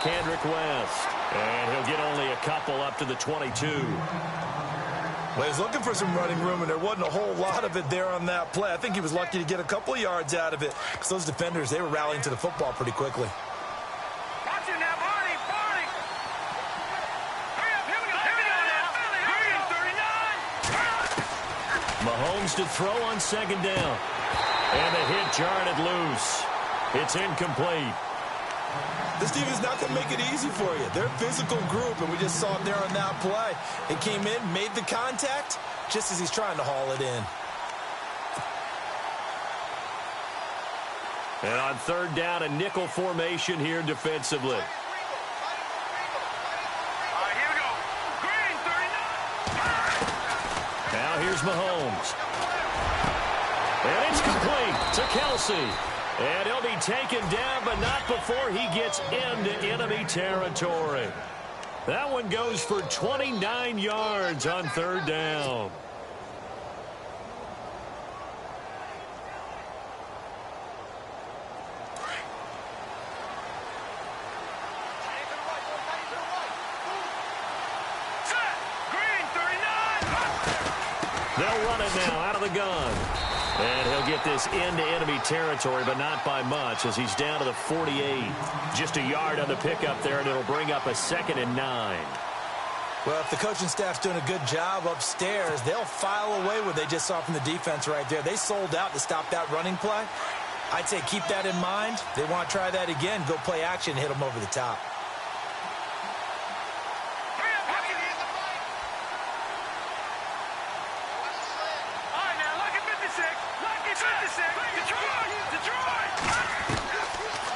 Charcandrick West. And he'll get only a couple up to the 22. Well, he was looking for some running room, and there wasn't a whole lot of it there on that play. I think he was lucky to get a couple of yards out of it because those defenders, they were rallying to the football pretty quickly. Mahomes to throw on second down. And the hit jarred it loose. It's incomplete. This team is not going to make it easy for you. They're a physical group, and we just saw it there on that play. It came in, made the contact, just as he's trying to haul it in. And on third down, a nickel formation here defensively. Now here's Mahomes. And it's complete to Kelsey. And he'll be taken down, but not before he gets into enemy territory. That one goes for 29 yards on third down. They'll run it now out of the gun. And he'll get this into enemy territory, but not by much as he's down to the 48. Just a yard on the pickup there, and it'll bring up a 2nd and 9. Well, if the coaching staff's doing a good job upstairs, they'll file away what they just saw from the defense right there. They sold out to stop that running play. I'd say keep that in mind. They want to try that again, go play action, hit them over the top.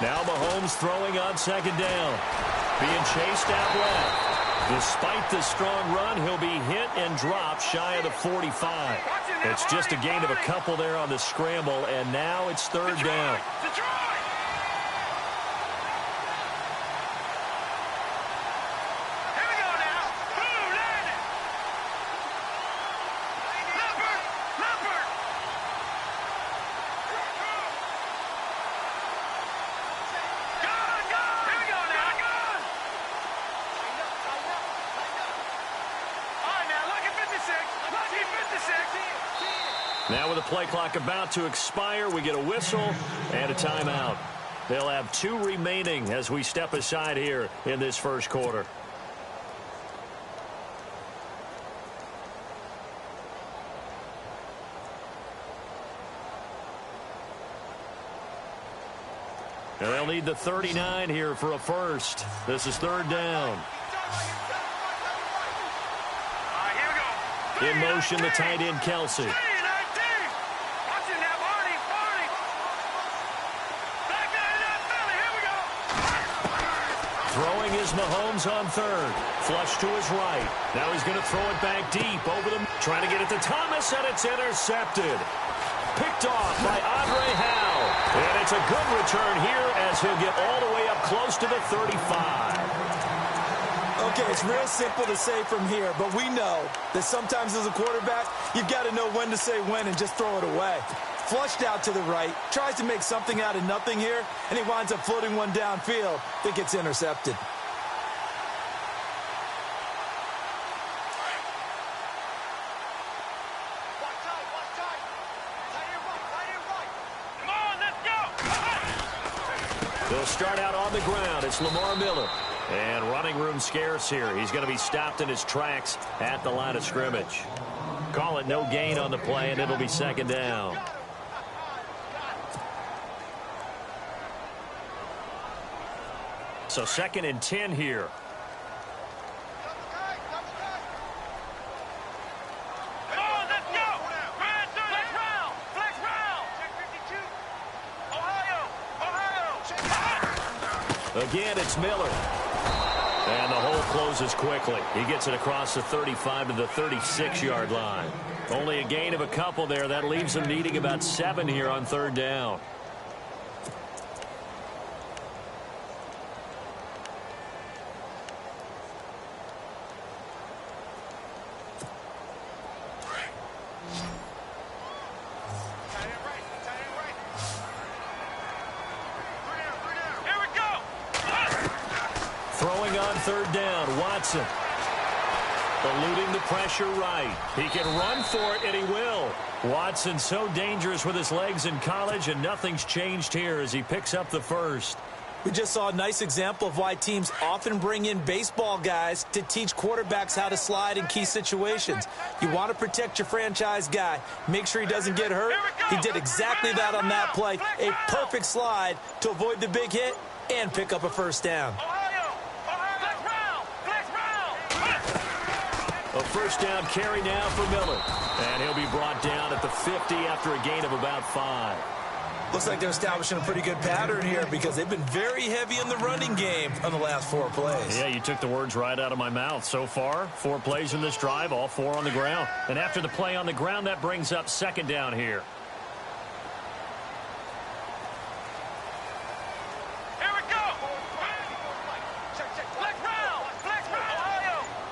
Now Mahomes throwing on second down. Being chased out left. Despite the strong run, he'll be hit and dropped shy of the 45. It's just a gain of a couple there on the scramble, and now it's third down. Now with the play clock about to expire, we get a whistle and a timeout. They'll have 2 remaining as we step aside here in this first quarter. And they'll need the 39 here for a first. This is third down. In motion, the tight end, Kelsey. Throwing is Mahomes on third. Flush to his right. Now he's going to throw it back deep over them. Trying to get it to Thomas, and it's intercepted. Picked off by Andre Howe. And it's a good return here as he'll get all the way up close to the 35. Okay, it's real simple to say from here, but we know that sometimes as a quarterback, you've got to know when to say when and just throw it away. Flushed out to the right, tries to make something out of nothing here, and he winds up floating one downfield that gets intercepted. They'll start out on the ground. It's Lamar Miller. And running room scarce here. He's going to be stopped in his tracks at the line of scrimmage. Call it no gain on the play, and it'll be second down. So 2nd and 10 here. Again, it's Miller. And the hole closes quickly. He gets it across the 35 to the 36-yard line. Only a gain of a couple there. That leaves them needing about 7 here on third down. Throwing on third down, Watson. Eluding the pressure right. He can run for it, and he will. Watson so dangerous with his legs in college, and nothing's changed here as he picks up the first. We just saw a nice example of why teams often bring in baseball guys to teach quarterbacks how to slide in key situations. You want to protect your franchise guy. Make sure he doesn't get hurt. He did exactly that on that play. A perfect slide to avoid the big hit and pick up a first down. A first down carry now for Miller. And he'll be brought down at the 50 after a gain of about 5. Looks like they're establishing a pretty good pattern here because they've been very heavy in the running game on the last 4 plays. Yeah, you took the words right out of my mouth. So far, 4 plays in this drive, all 4 on the ground. And after the play on the ground, that brings up second down here. Here we go.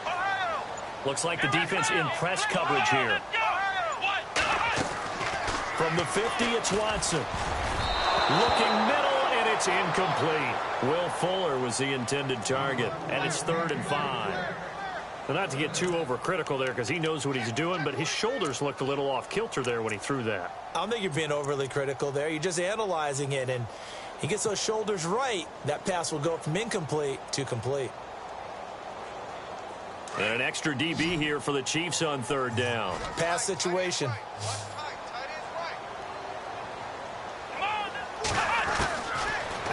Ohio. Looks like the defense in press coverage here. From the 50, it's Watson. Looking middle, and it's incomplete. Will Fuller was the intended target, and it's 3rd and 5. Well, not to get too overcritical there because he knows what he's doing, but his shoulders looked a little off kilter there when he threw that. I don't think you're being overly critical there. You're just analyzing it, and he gets those shoulders right. That pass will go from incomplete to complete. And an extra DB here for the Chiefs on 3rd down. Pass situation.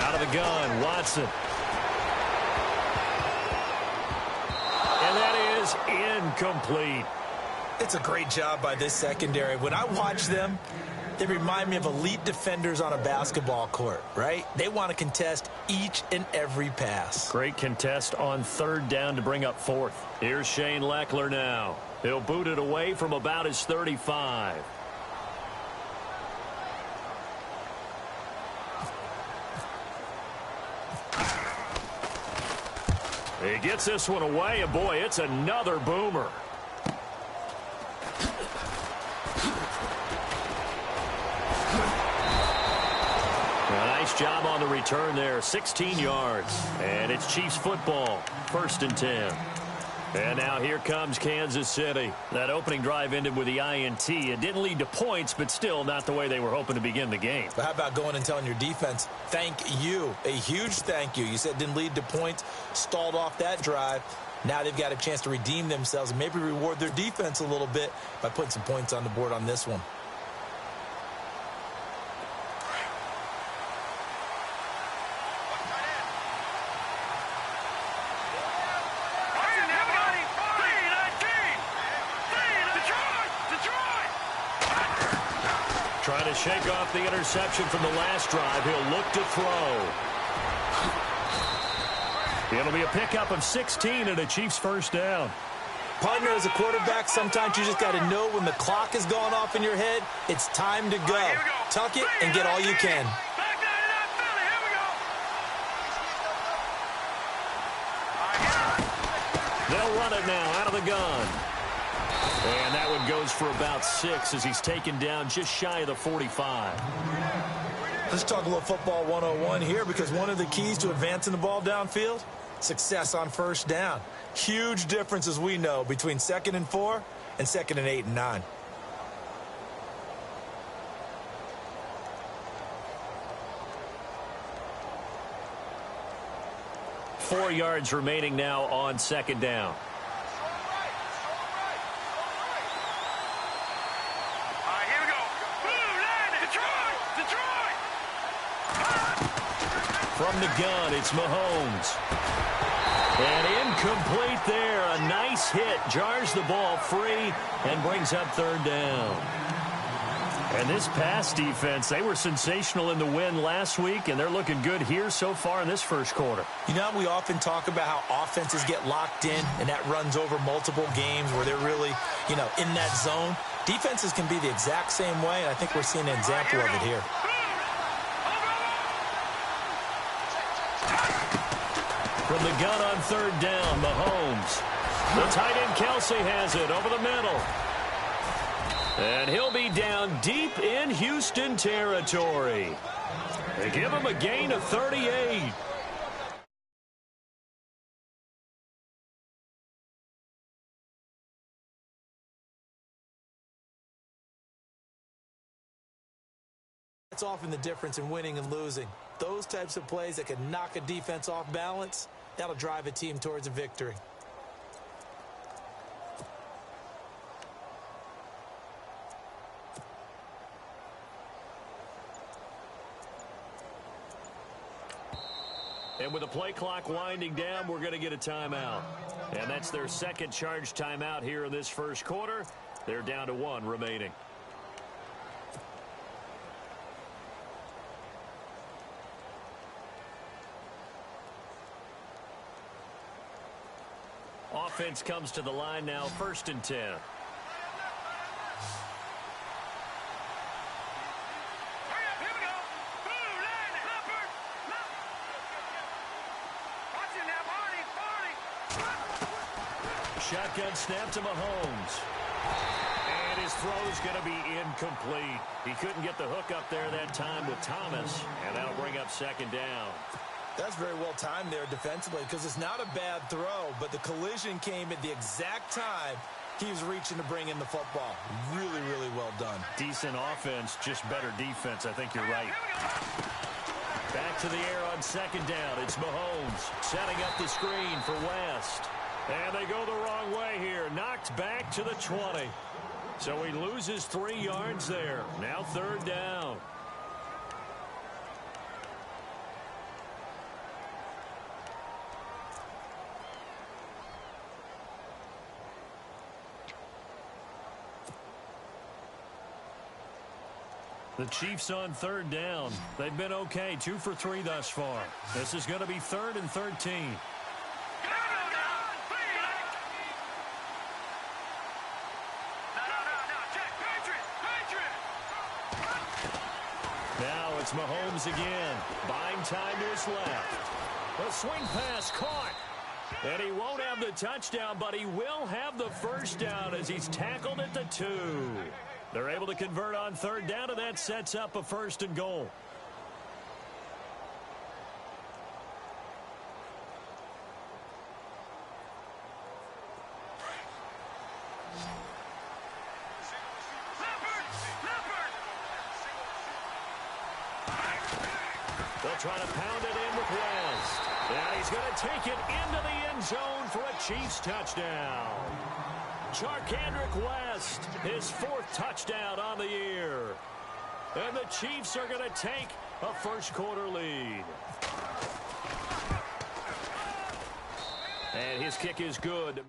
Out of the gun, Watson. And that is incomplete. It's a great job by this secondary. When I watch them, they remind me of elite defenders on a basketball court, right? They want to contest each and every pass. Great contest on 3rd down to bring up 4th. Here's Shane Lechler now. He'll boot it away from about his 35. He gets this one away, and boy, it's another boomer. A nice job on the return there, 16 yards. And it's Chiefs football, 1st and 10. And now here comes Kansas City. That opening drive ended with the INT. It didn't lead to points, but still not the way they were hoping to begin the game. But how about going and telling your defense, thank you, a huge thank you. You said it didn't lead to points, stalled off that drive. Now they've got a chance to redeem themselves and maybe reward their defense a little bit by putting some points on the board on this one. Trying to shake off the interception from the last drive. He'll look to throw. It'll be a pickup of 16 and a Chiefs first down. Partner, as a quarterback, sometimes you just got to know when the clock has gone off in your head, it's time to go. Tuck it and get all you can. They'll run it now out of the gun. And that one goes for about 6 as he's taken down just shy of the 45. Let's talk a little football 101 here because one of the keys to advancing the ball downfield, success on 1st down. Huge difference, as we know, between 2nd and 4 and 2nd and 8 and 9. Four yards remaining now on 2nd down. From the gun, it's Mahomes. And incomplete there. A nice hit. Jars the ball free and brings up 3rd down. And this pass defense, they were sensational in the win last week, and they're looking good here so far in this first quarter. You know, we often talk about how offenses get locked in, and that runs over multiple games where they're really, in that zone. Defenses can be the exact same way, and I think we're seeing an example of it here. From the gun on 3rd down, Mahomes. The tight end Kelsey has it over the middle. And he'll be down deep in Houston territory. They give him a gain of 38. That's often the difference in winning and losing. Those types of plays that can knock a defense off balance, that'll drive a team towards a victory. And with the play clock winding down, we're going to get a timeout. And that's their second charge timeout here in this first quarter. They're down to 1 remaining. Offense comes to the line now, 1st and 10. Hurry up, here we go. Blue line, Hubbard. Watch it now, Barney. Shotgun snap to Mahomes. And his throw's going to be incomplete. He couldn't get the hook up there that time with Thomas, and that'll bring up 2nd down. That's very well timed there defensively because it's not a bad throw, but the collision came at the exact time he was reaching to bring in the football. Really, really well done. Decent offense, just better defense. I think you're right. Back to the air on 2nd down. It's Mahomes setting up the screen for West. And they go the wrong way here. Knocked back to the 20. So he loses 3 yards there. Now 3rd down. The Chiefs on 3rd down. They've been okay, 2 for 3 thus far. This is going to be 3rd and 13. Now it's Mahomes again. Buying time to his left. A swing pass caught. And he won't have the touchdown, but he will have the 1st down as he's tackled at the 2. They're able to convert on 3rd down, and that sets up a 1st and goal. They'll try to pound it in with West. And he's going to take it into the end zone for a Chiefs touchdown. Charcandrick West, his 4th touchdown on the year. And the Chiefs are going to take a first quarter lead. And his kick is good.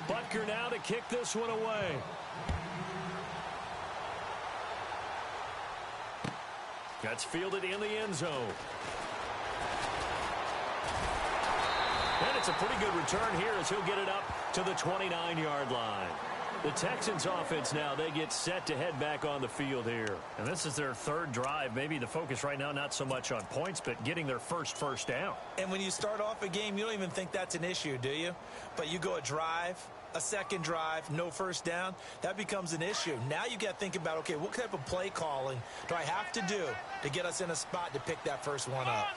Butker now to kick this one away. That's fielded in the end zone. And it's a pretty good return here as he'll get it up to the 29-yard line. The Texans offense now, they get set to head back on the field here. And this is their 3rd drive. Maybe the focus right now not so much on points, but getting their first down. And when you start off a game, you don't even think that's an issue, do you? But you go a drive, a 2nd drive, no 1st down, that becomes an issue. Now you got to think about, okay, what type of play calling do I have to do to get us in a spot to pick that first one up?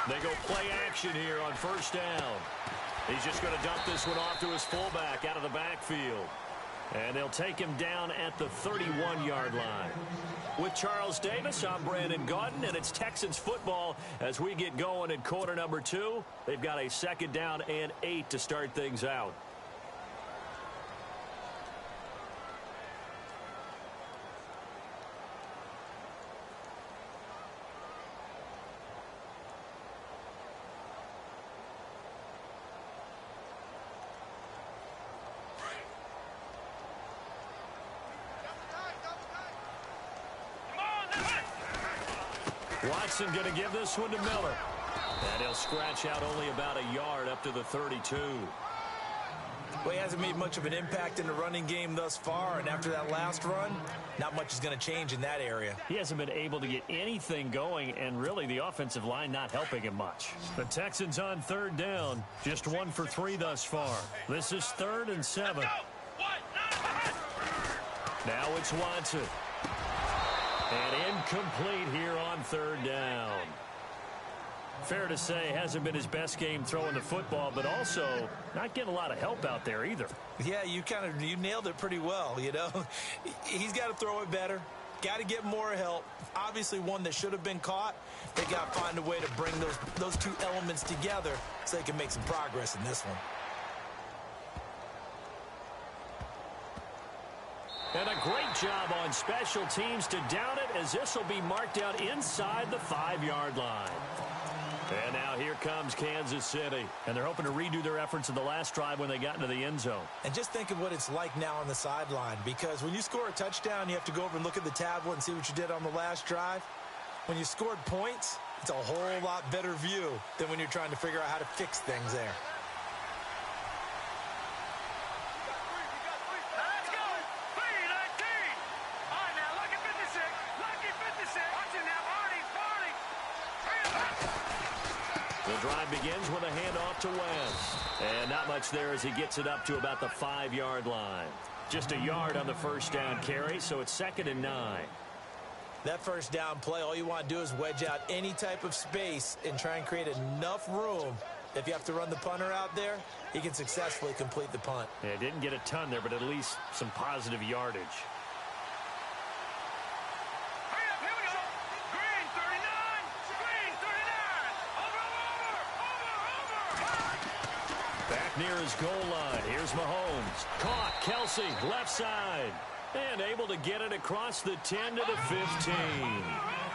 They go play action here on 1st down. He's just going to dump this one off to his fullback out of the backfield. And they'll take him down at the 31-yard line. With Charles Davis, I'm Brandon Gaudin, and it's Texans football as we get going in quarter number 2. They've got a 2nd down and 8 to start things out. Watson going to give this one to Miller. And he'll scratch out only about a yard up to the 32. Well, he hasn't made much of an impact in the running game thus far, and after that last run, not much is going to change in that area. He hasn't been able to get anything going, and really the offensive line not helping him much. The Texans on third down, just 1 for 3 thus far. This is 3rd and 7. Now it's Watson. And incomplete here on 3rd down. Fair to say, hasn't been his best game throwing the football, but also not getting a lot of help out there either. Yeah, you nailed it pretty well, you know. He's got to throw it better. Got to get more help. Obviously, one that should have been caught. They got to find a way to bring those two elements together so they can make some progress in this one. And a great job on special teams to down it, as this will be marked out inside the 5-yard line. And now here comes Kansas City. And they're hoping to redo their efforts in the last drive when they got into the end zone. And just think of what it's like now on the sideline, because when you score a touchdown, you have to go over and look at the tablet and see what you did on the last drive. When you scored points, it's a whole lot better view than when you're trying to figure out how to fix things there. The drive begins with a handoff to West. And not much there as he gets it up to about the 5-yard line. Just a yard on the first down carry, so it's 2nd and 9. That first down play, all you want to do is wedge out any type of space and try and create enough room. If you have to run the punter out there, he can successfully complete the punt. Yeah, didn't get a ton there, but at least some positive yardage. Back near his goal line. Here's Mahomes. Caught. Kelsey, left side. And able to get it across the 10 to the 15.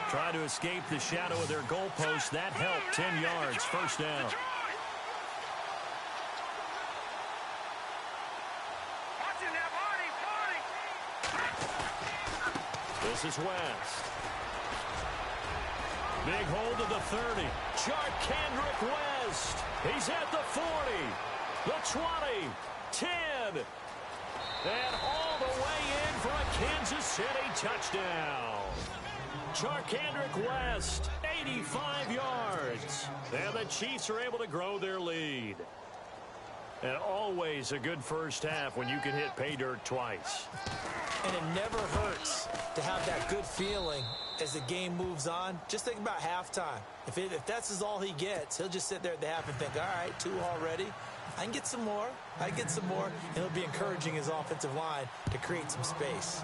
Try to escape the shadow of their goalpost. That helped. 10 yards. First down. This is West. Big hold of the 30. Charkandrick West. He's at the 40, the 20, 10, and all the way in for a Kansas City touchdown. Charkandrick West, 85 yards. And the Chiefs are able to grow their lead. And always a good first half when you can hit pay dirt twice. And it never hurts to have that good feeling as the game moves on. Just think about halftime. If that's all he gets, he'll just sit there at the half and think, all right, 2 already. I can get some more. I get some more. And he'll be encouraging his offensive line to create some space.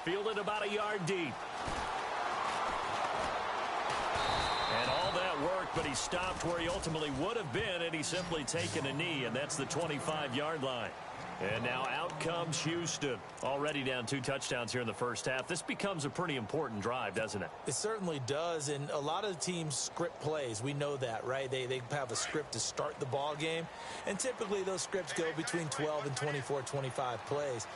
Fielded about a yard deep. And all that work, but he stopped where he ultimately would have been, and he's simply taken a knee, and that's the 25-yard line. And now out comes Houston. Already down 2 touchdowns here in the first half. This becomes a pretty important drive, doesn't it? It certainly does, and a lot of the teams script plays. We know that, right? They have a script to start the ball game, and typically those scripts go between 12 and 24, 25 plays.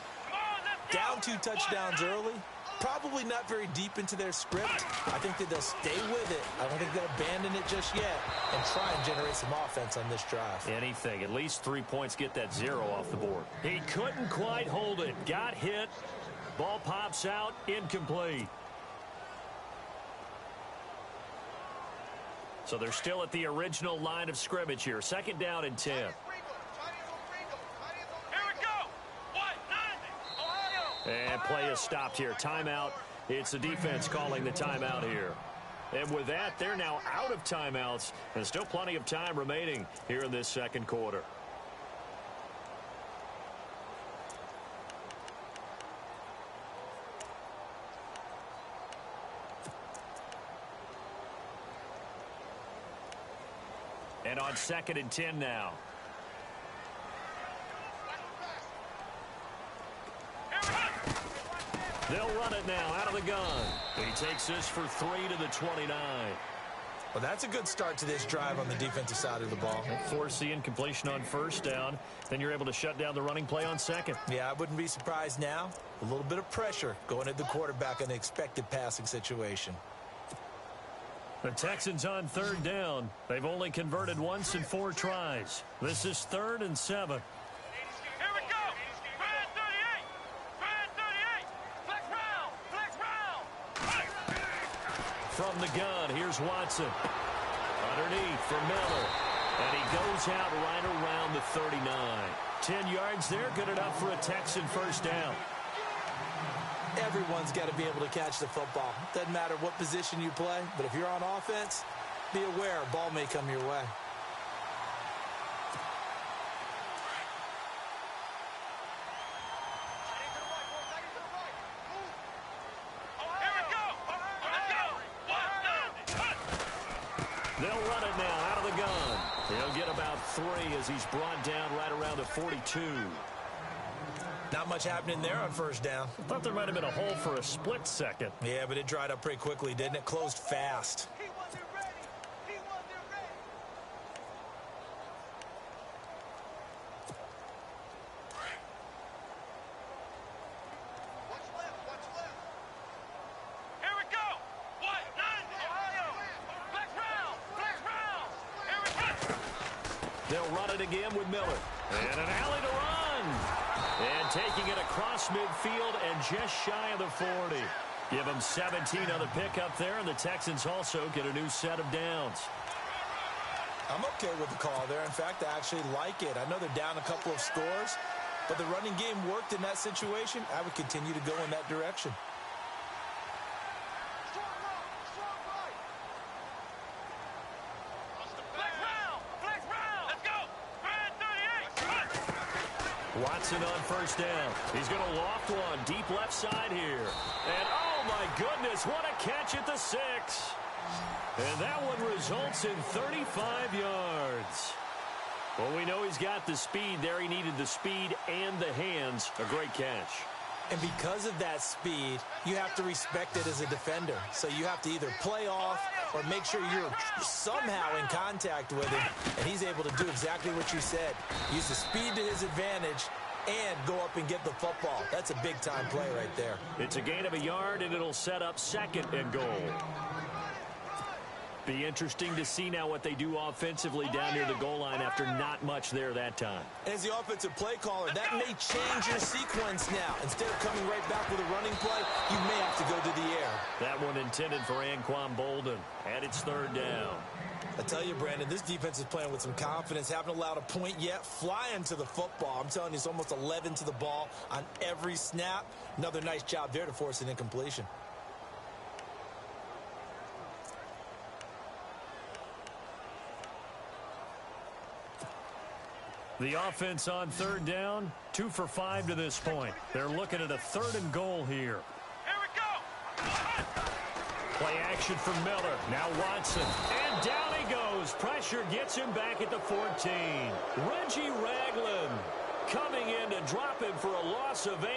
Down 2 touchdowns early, probably not very deep into their script. I think that they'll stay with it. I don't think they'll abandon it just yet and try and generate some offense on this drive. Anything. At least 3 points, get that 0 off the board. He couldn't quite hold it. Got hit. Ball pops out. Incomplete. So they're still at the original line of scrimmage here. 2nd down and 10. And play is stopped here. Timeout. It's the defense calling the timeout here. And with that, they're now out of timeouts. And still plenty of time remaining here in this second quarter. And on 2nd and 10 now. They'll run it now out of the gun. He takes this for 3 to the 29. Well, that's a good start to this drive on the defensive side of the ball. Force the incompletion on first down. Then you're able to shut down the running play on 2nd. Yeah, I wouldn't be surprised now. A little bit of pressure going at the quarterback in an expected passing situation. The Texans on third down. They've only converted once in 4 tries. This is 3rd and 7. Here we go. Brad 38. Brad 38. Flex round. Flex round. From the gun, here's Watson. Underneath for Miller. And he goes out right around the 39. 10 yards there, good enough for a Texan first down. Everyone's got to be able to catch the football. Doesn't matter what position you play, but if you're on offense, be aware a ball may come your way. Here we go. Let's go. They'll run it now out of the gun. He'll get about 3 as he's brought down right around the 42. Not much happening there on first down. I thought there might have been a hole for a split second. Yeah, but it dried up pretty quickly, didn't it? Closed fast. He wasn't ready. He wasn't ready. Watch left. Watch left. Here we go. What? 9. Ohio. Flex round. Flex round. Here we go. They'll run it again with Miller. And an alley to run. And taking it across midfield and just shy of the 40. Give them 17 on the pickup there, and the Texans also get a new set of downs. I'm okay with the call there. In fact, I actually like it. I know they're down a couple of scores, but the running game worked in that situation. I would continue to go in that direction. Watson on first down. He's going to loft one deep left side here. And, oh, my goodness, what a catch at the 6. And that one results in 35 yards. Well, we know he's got the speed there. He needed the speed and the hands. A great catch. And because of that speed, you have to respect it as a defender. So you have to either play off or make sure you're somehow in contact with him. And he's able to do exactly what you said. Use the speed to his advantage and go up and get the football. That's a big-time play right there. It's a gain of a yard, and it'll set up 2nd and goal. Be interesting to see now what they do offensively down near the goal line after not much there that time. As the offensive play caller, that may change your sequence now. Instead of coming right back with a running play, you may have to go to the air. That one intended for Anquan Bolden. And it's 3rd down. I tell you, Brandon, this defense is playing with some confidence. Haven't allowed a point yet. Flying to the football. I'm telling you, it's almost 11 to the ball on every snap. Another nice job there to force an incompletion. The offense on 3rd down, 2 for 5 to this point. They're looking at a 3rd and goal here. Here we go. Play action for Miller. Now Watson. And down he goes. Pressure gets him back at the 14. Reggie Ragland coming in to drop him for a loss of 8,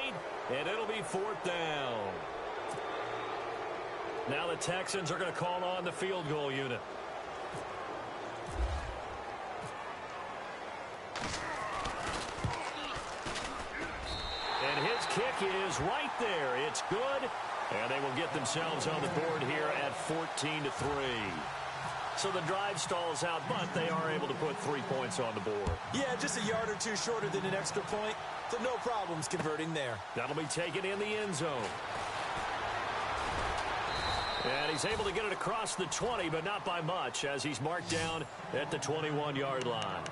and it'll be 4th down. Now the Texans are going to call on the field goal unit. And his kick is right there. It's good. And they will get themselves on the board here at 14-3. So the drive stalls out, but they are able to put 3 points on the board. Yeah, just a yard or two shorter than an extra point. So no problems converting there. That'll be taken in the end zone. And he's able to get it across the 20, but not by much, as he's marked down at the 21-yard line.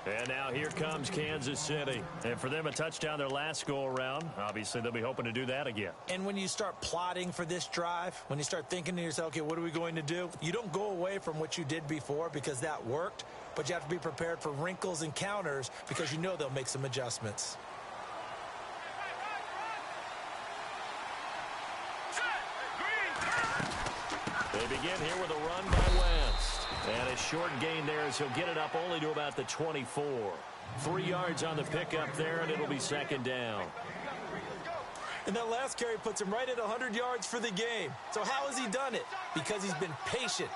And now here comes Kansas City. And for them, a touchdown their last go-around. Obviously, they'll be hoping to do that again. And when you start plotting for this drive, when you start thinking to yourself, okay, what are we going to do? You don't go away from what you did before because that worked, but you have to be prepared for wrinkles and counters because you know they'll make some adjustments. They begin here with a run by Wentz. And a short gain there as he'll get it up only to about the 24. 3 yards on the pickup there, and it'll be 2nd down. And that last carry puts him right at 100 yards for the game. So how has he done it? Because he's been patient,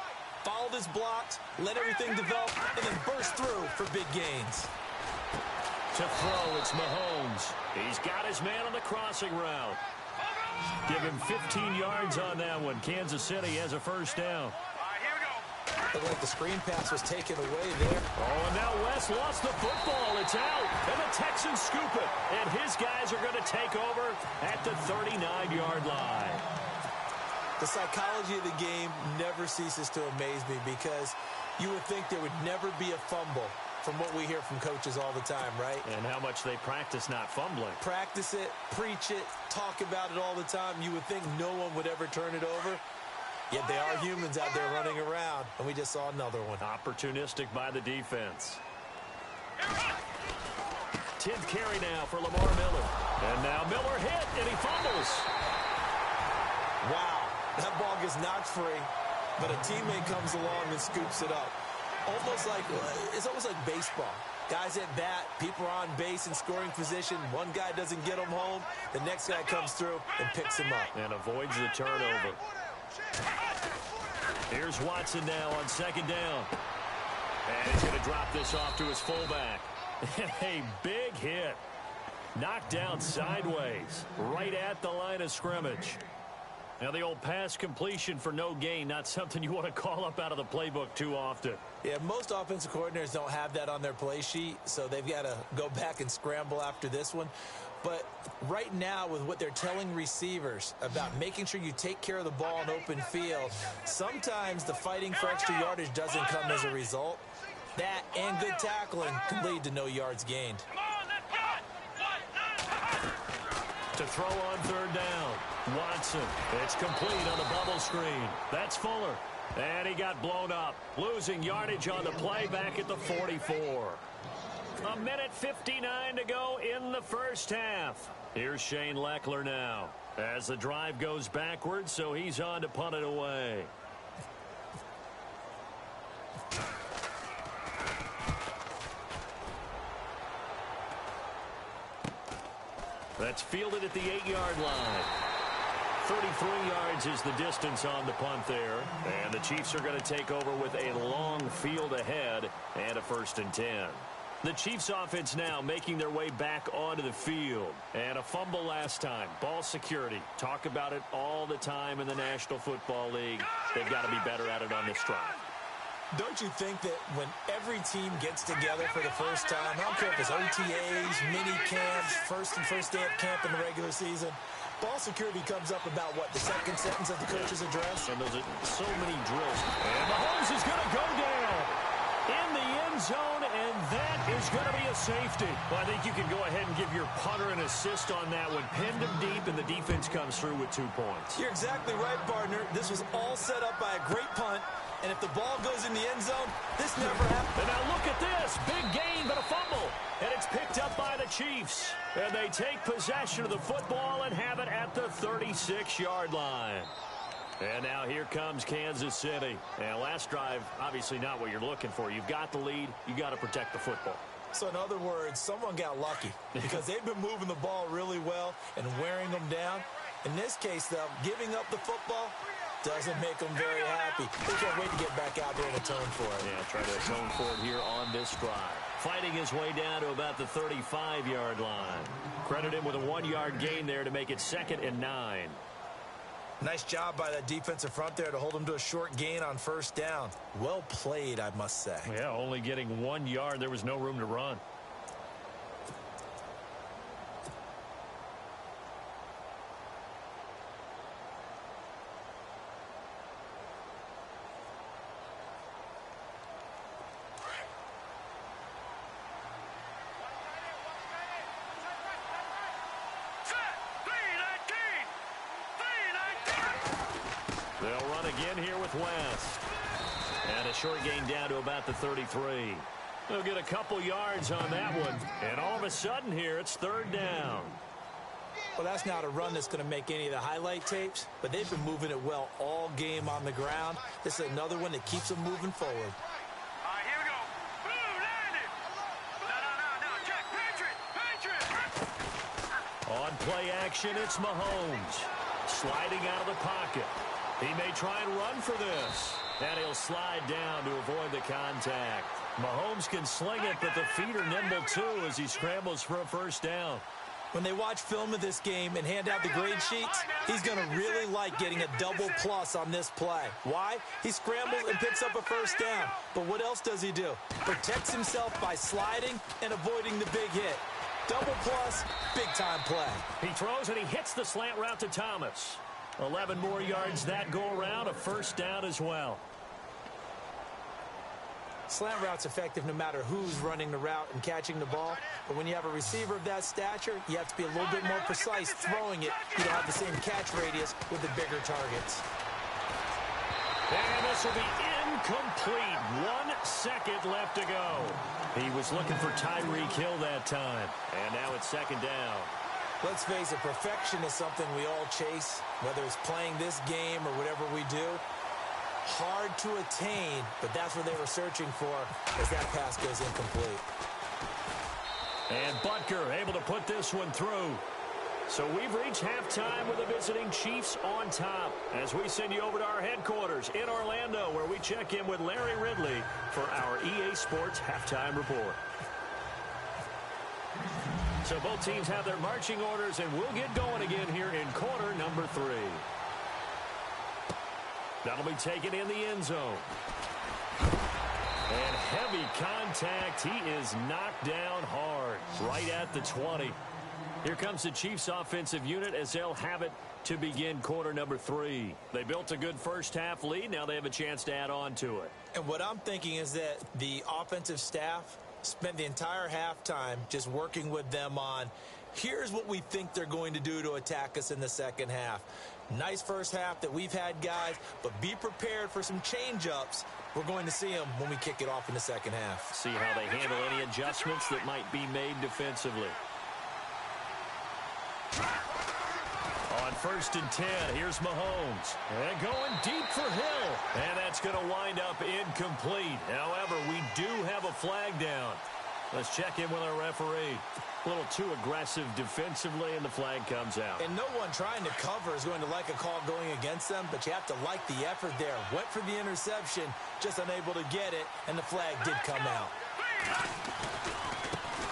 followed his blocks, let everything develop, and then burst through for big gains. To throw, it's Mahomes. He's got his man on the crossing route. Give him 15 yards on that one. Kansas City has a first down. All right, here we go. Looked like the screen pass was taken away there. Oh, and now West lost the football. It's out, and the Texans scoop it. And his guys are going to take over at the 39-yard line. The psychology of the game never ceases to amaze me because you would think there would never be a fumble from what we hear from coaches all the time, right? And how much they practice not fumbling. Practice it, preach it, talk about it all the time. You would think no one would ever turn it over. Yet they are humans out there running around, and we just saw another one. Opportunistic by the defense. 10th carry now for Lamar Miller. And now Miller hit, and he fumbles. Wow, that ball gets knocked free, but a teammate comes along and scoops it up. It's almost like baseball. Guys at bat, people are on base in scoring position. One guy doesn't get him home. The next guy comes through and picks him up. And avoids the turnover. Here's Watson now on second down. And he's going to drop this off to his fullback. A big hit. Knocked down sideways, right at the line of scrimmage. Now the old pass completion for no gain, not something you want to call up out of the playbook too often. Yeah, most offensive coordinators don't have that on their play sheet, so they've got to go back and scramble after this one. But right now, with what they're telling receivers about making sure you take care of the ball in open field, sometimes the fighting for extra yardage doesn't come as a result. That and good tackling can lead to no yards gained. To throw on third down, Watson. It's complete on the bubble screen. That's Fuller. And he got blown up, losing yardage on the play back at the 44. A minute 59 to go in the first half. Here's Shane Lechler now as the drive goes backwards, so he's on to punt it away. That's fielded at the 8-yard line. 33 yards is the distance on the punt there. And the Chiefs are going to take over with a long field ahead and a 1st and 10. The Chiefs offense now making their way back onto the field. And a fumble last time. Ball security. Talk about it all the time in the National Football League. They've got to be better at it on this drive. Don't you think that when every team gets together for the first time, I don't care if it's OTAs, mini camps, first day of camp in the regular season, ball security comes up about what, the second sentence of the coach's address? And those are so many drills. And Mahomes is going to go down in the end zone, and that is going to be a safety. Well, I think you can go ahead and give your punter an assist on that one. Pinned him deep, and the defense comes through with 2 points. You're exactly right, partner. This was all set up by a great punt. And if the ball goes in the end zone, this never happened. And now look at this. Big gain, but a fumble. And it's picked up by the Chiefs. And they take possession of the football and have it at the 36-yard line. And now here comes Kansas City. And last drive, obviously not what you're looking for. You've got the lead. You got to protect the football. So in other words, someone got lucky because they've been moving the ball really well and wearing them down. In this case, though, giving up the football doesn't make them very happy. They can't wait to get back out there and atone for it. Yeah, try to atone for it here on this drive. Fighting his way down to about the 35-yard line. Credit him with a 1-yard gain there to make it 2nd and 9. Nice job by that defensive front there to hold him to a short gain on first down. Well played, I must say. Yeah, only getting 1 yard. There was no room to run. They'll run again here with West. And a short gain down to about the 33. They'll get a couple yards on that one. And all of a sudden here, it's 3rd down. Well, that's not a run that's going to make any of the highlight tapes, but they've been moving it well all game on the ground. This is another one that keeps them moving forward. All right, here we go. Boom, landed. No, check. Patriot. On play action, it's Mahomes. Sliding out of the pocket. He may try and run for this. And he'll slide down to avoid the contact. Mahomes can sling it, but the feet are nimble too as he scrambles for a first down. When they watch film of this game and hand out the grade sheets, he's going to really like getting a double plus on this play. Why? He scrambles and picks up a first down. But what else does he do? Protects himself by sliding and avoiding the big hit. Double plus, big-time play. He throws and he hits the slant route to Thomas. 11 more yards that go around, a first down as well. Slant route's effective no matter who's running the route and catching the ball. But when you have a receiver of that stature, you have to be a little bit more precise throwing it. You don't have the same catch radius with the bigger targets. And this will be incomplete. 1 second left to go. He was looking for Tyreek Hill that time. And now it's second down. Let's face it, perfection is something we all chase, whether it's playing this game or whatever we do. Hard to attain, but that's what they were searching for as that pass goes incomplete. And Butker able to put this one through. So we've reached halftime with the visiting Chiefs on top as we send you over to our headquarters in Orlando, where we check in with Larry Ridley for our EA Sports Halftime Report. So both teams have their marching orders, and we'll get going again here in quarter number 3. That'll be taken in the end zone. And heavy contact. He is knocked down hard right at the 20. Here comes the Chiefs offensive unit as they'll have it to begin quarter number 3. They built a good first half lead. Now they have a chance to add on to it. And what I'm thinking is that the offensive staff spent the entire halftime just working with them on, here's what we think they're going to do to attack us in the second half. Nice first half that we've had, guys, but be prepared for some change-ups. We're going to see them when we kick it off in the second half. See how they handle any adjustments that might be made defensively. On 1st and 10, here's Mahomes. And going deep for Hill. And that's going to wind up incomplete. However, we do have a flag down. Let's check in with our referee. A little too aggressive defensively, and the flag comes out. And no one trying to cover is going to like a call going against them, but you have to like the effort there. Went for the interception, just unable to get it, and the flag did come out.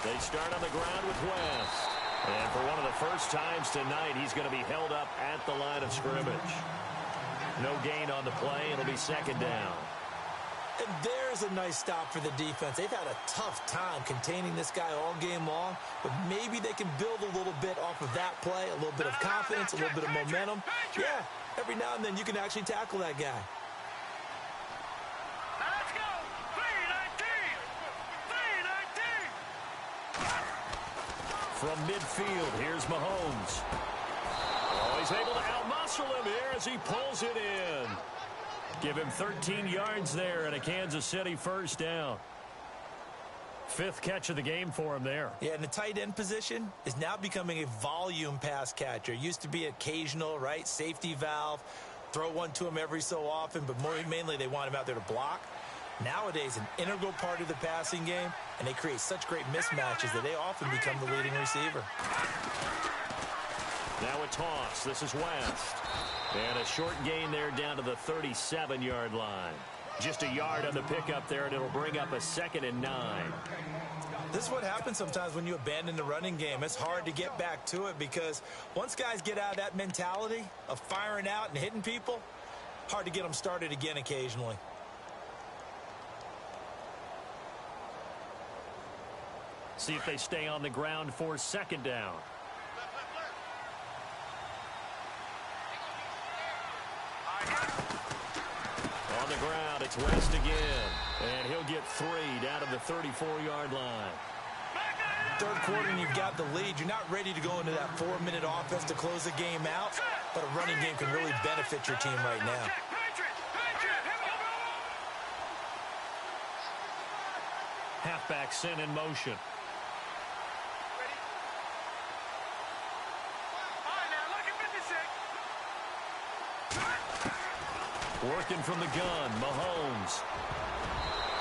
They start on the ground with West. And for one of the first times tonight, he's going to be held up at the line of scrimmage. No gain on the play. It'll be second down. And there's a nice stop for the defense. They've had a tough time containing this guy all game long, but maybe they can build a little bit off of that play, a little bit of confidence, a little bit of momentum. Yeah, every now and then you can actually tackle that guy. Let's go! 3-19! 3-19! From midfield, here's Mahomes. Oh, he's able to outmuscle him here as he pulls it in. Give him 13 yards there and a Kansas City first down. 5th catch of the game for him there. Yeah, and the tight end position is now becoming a volume pass catcher. Used to be occasional, right? Safety valve. Throw one to him every so often, but mainly they want him out there to block. Nowadays, an integral part of the passing game, and they create such great mismatches that they often become the leading receiver. Now a toss. This is West. And a short gain there down to the 37-yard line. Just a yard on the pickup there, and it'll bring up a 2nd and 9. This is what happens sometimes when you abandon the running game. It's hard to get back to it because once guys get out of that mentality of firing out and hitting people, hard to get them started again occasionally. See if they stay on the ground for second down. On the ground, it's West again. And he'll get 3 down to the 34-yard line. Third quarter and you've got the lead. You're not ready to go into that 4-minute offense to close the game out, but a running game can really benefit your team right now. Halfback sent in motion. Working from the gun, Mahomes.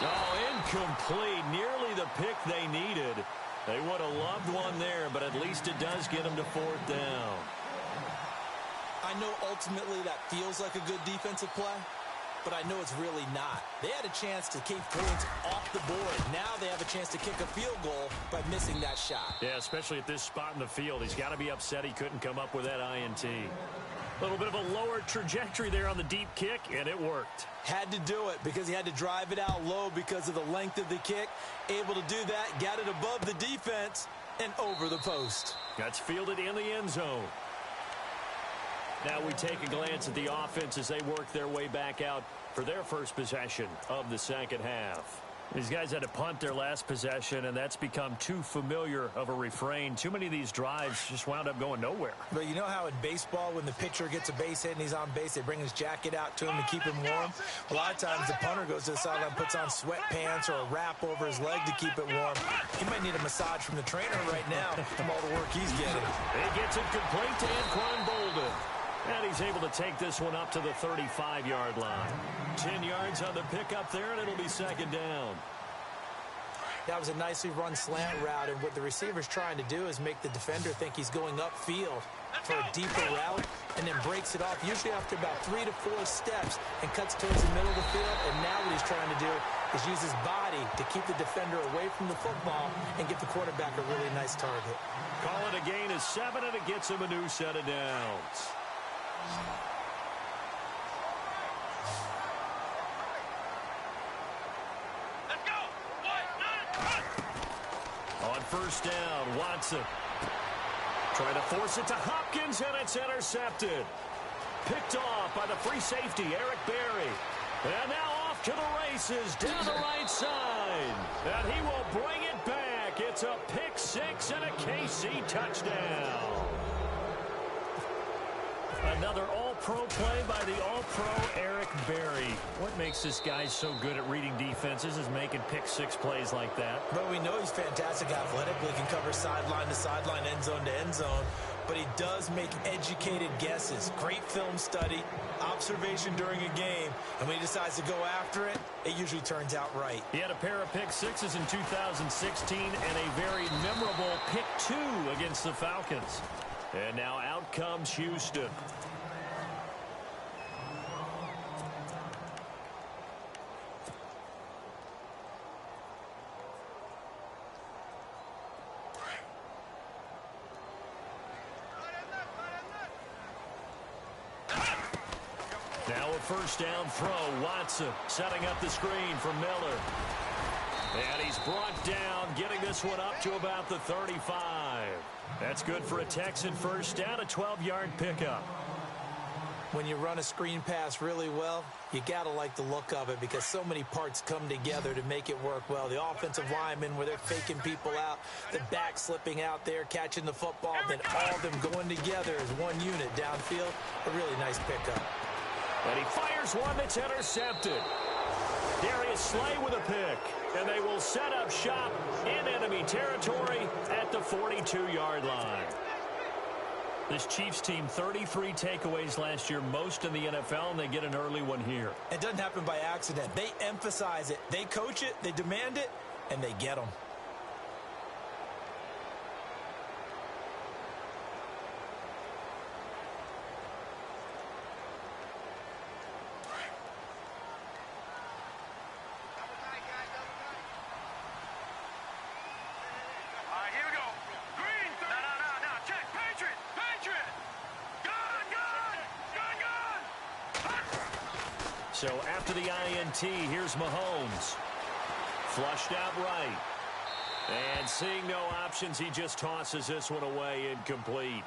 Oh, incomplete. Nearly the pick they needed. They would have loved one there, but at least it does get them to 4th down. I know ultimately that feels like a good defensive play, but I know it's really not. They had a chance to keep points off the board. Now they have a chance to kick a field goal by missing that shot. Yeah, especially at this spot in the field. He's got to be upset he couldn't come up with that INT. A little bit of a lower trajectory there on the deep kick, and it worked. Had to do it because he had to drive it out low because of the length of the kick. Able to do that, got it above the defense and over the post. That's fielded in the end zone. Now we take a glance at the offense as they work their way back out for their first possession of the second half. These guys had to punt their last possession, and that's become too familiar of a refrain. Too many of these drives just wound up going nowhere. But you know how in baseball, when the pitcher gets a base hit and he's on base, they bring his jacket out to him to keep him warm? A lot of times the punter goes to the sideline, puts on sweatpants or a wrap over his leg to keep it warm. He might need a massage from the trainer right now from all the work he's getting. He gets it complete to Anquan Boldin. And he's able to take this one up to the 35-yard line. 10 yards on the pickup there, and it'll be second down. That was a nicely run slant route, and what the receiver's trying to do is make the defender think he's going upfield for a deeper route, and then breaks it off, usually after about 3 to 4 steps, and cuts towards the middle of the field. And now what he's trying to do is use his body to keep the defender away from the football and get the quarterback a really nice target. Call it a gain of 7, and it gets him a new set of downs. Let's go. 1, 9, On first down, Watson trying to force it to Hopkins, and it's intercepted. Picked off by the free safety, Eric Berry. And now off to the races down the right side. And he will bring it back. It's a pick 6 and a KC touchdown. Another all-pro play by the all-pro Eric Berry. What makes this guy so good at reading defenses is making pick-6 plays like that. But we know he's fantastic athletically, can cover sideline to sideline, end zone to end zone. But he does make educated guesses. Great film study, observation during a game. And when he decides to go after it, it usually turns out right. He had a pair of pick-6s in 2016 and a very memorable pick-2 against the Falcons. And now out comes Houston. Now a first down throw. Watson setting up the screen for Miller. And he's brought down, getting this one up to about the 35. That's good for a Texan first down, a 12-yard pickup. When you run a screen pass really well, you got to like the look of it because so many parts come together to make it work well. The offensive linemen, where they're faking people out, the back slipping out there, catching the football, then all of them going together as one unit downfield. A really nice pickup. And he fires one that's intercepted. Darius Slay with a pick. And they will set up shop in enemy territory at the 42-yard line. This Chiefs team, 33 takeaways last year, most in the NFL, and they get an early one here. It doesn't happen by accident. They emphasize it. They coach it, they demand it, and they get them. So after the INT, here's Mahomes. Flushed out right. And seeing no options, he just tosses this one away incomplete.